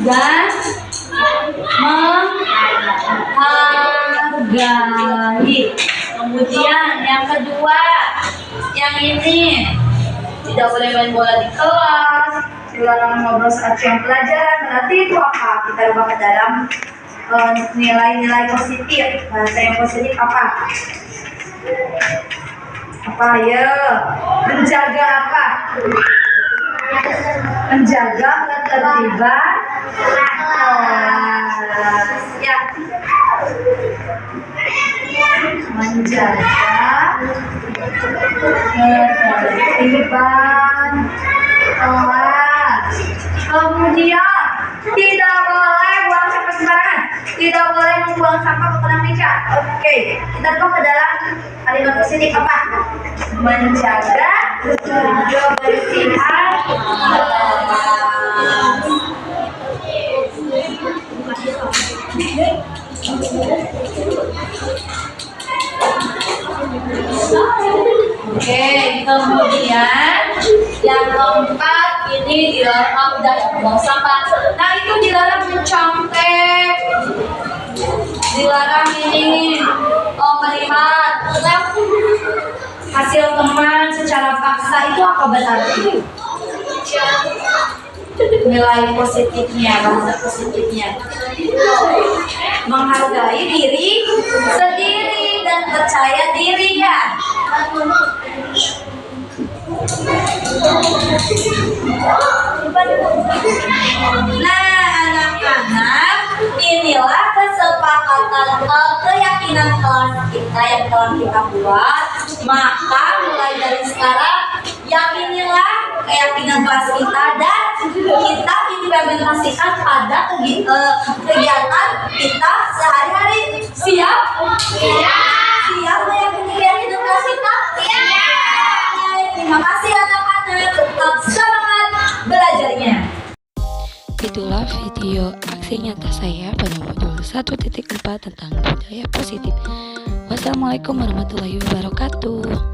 dan menghargai. Kemudian yang kedua, yang ini tidak boleh main bola di kelas, dilarang ngobrol saat jam pelajaran. Berarti itu apa? Kita rubah ke dalam nilai-nilai positif. Bahasa yang positif apa? Apa ya? Menjaga apa? Menjaga ketertiban kelas. Ya. Menjaga ketertiban kelas. Kemudian tidak boleh buang sampah sembarangan. Tidak boleh membuang sampah ke kolam meja. Oke, kita buang ke dalam kalimat positif apa? Menjaga kebersihan Oke, kemudian yang keempat ini dilarang buang sampah. Nah, itu dilarang mencontek, dilarang ini melihat hasil teman secara paksa. Itu apa berarti? Nilai positifnya, bahasa positifnya menghargai diri sendiri dan percaya diri ya. Nah, anak-anak, inilah kesepakatan keyakinan kelas kita yang telah kita buat. Maka mulai dari sekarang yakinilah keyakinan kelas kita dan kita implementasikan pada kegiatan kita sehari-hari. Siap? Siap meyakini keyakinan kelas kita? Terima kasih anak-anak, tetap semangat belajarnya. Itulah video aksi nyata saya pada modul 1.4 tentang budaya positif. Wassalamualaikum warahmatullahi wabarakatuh.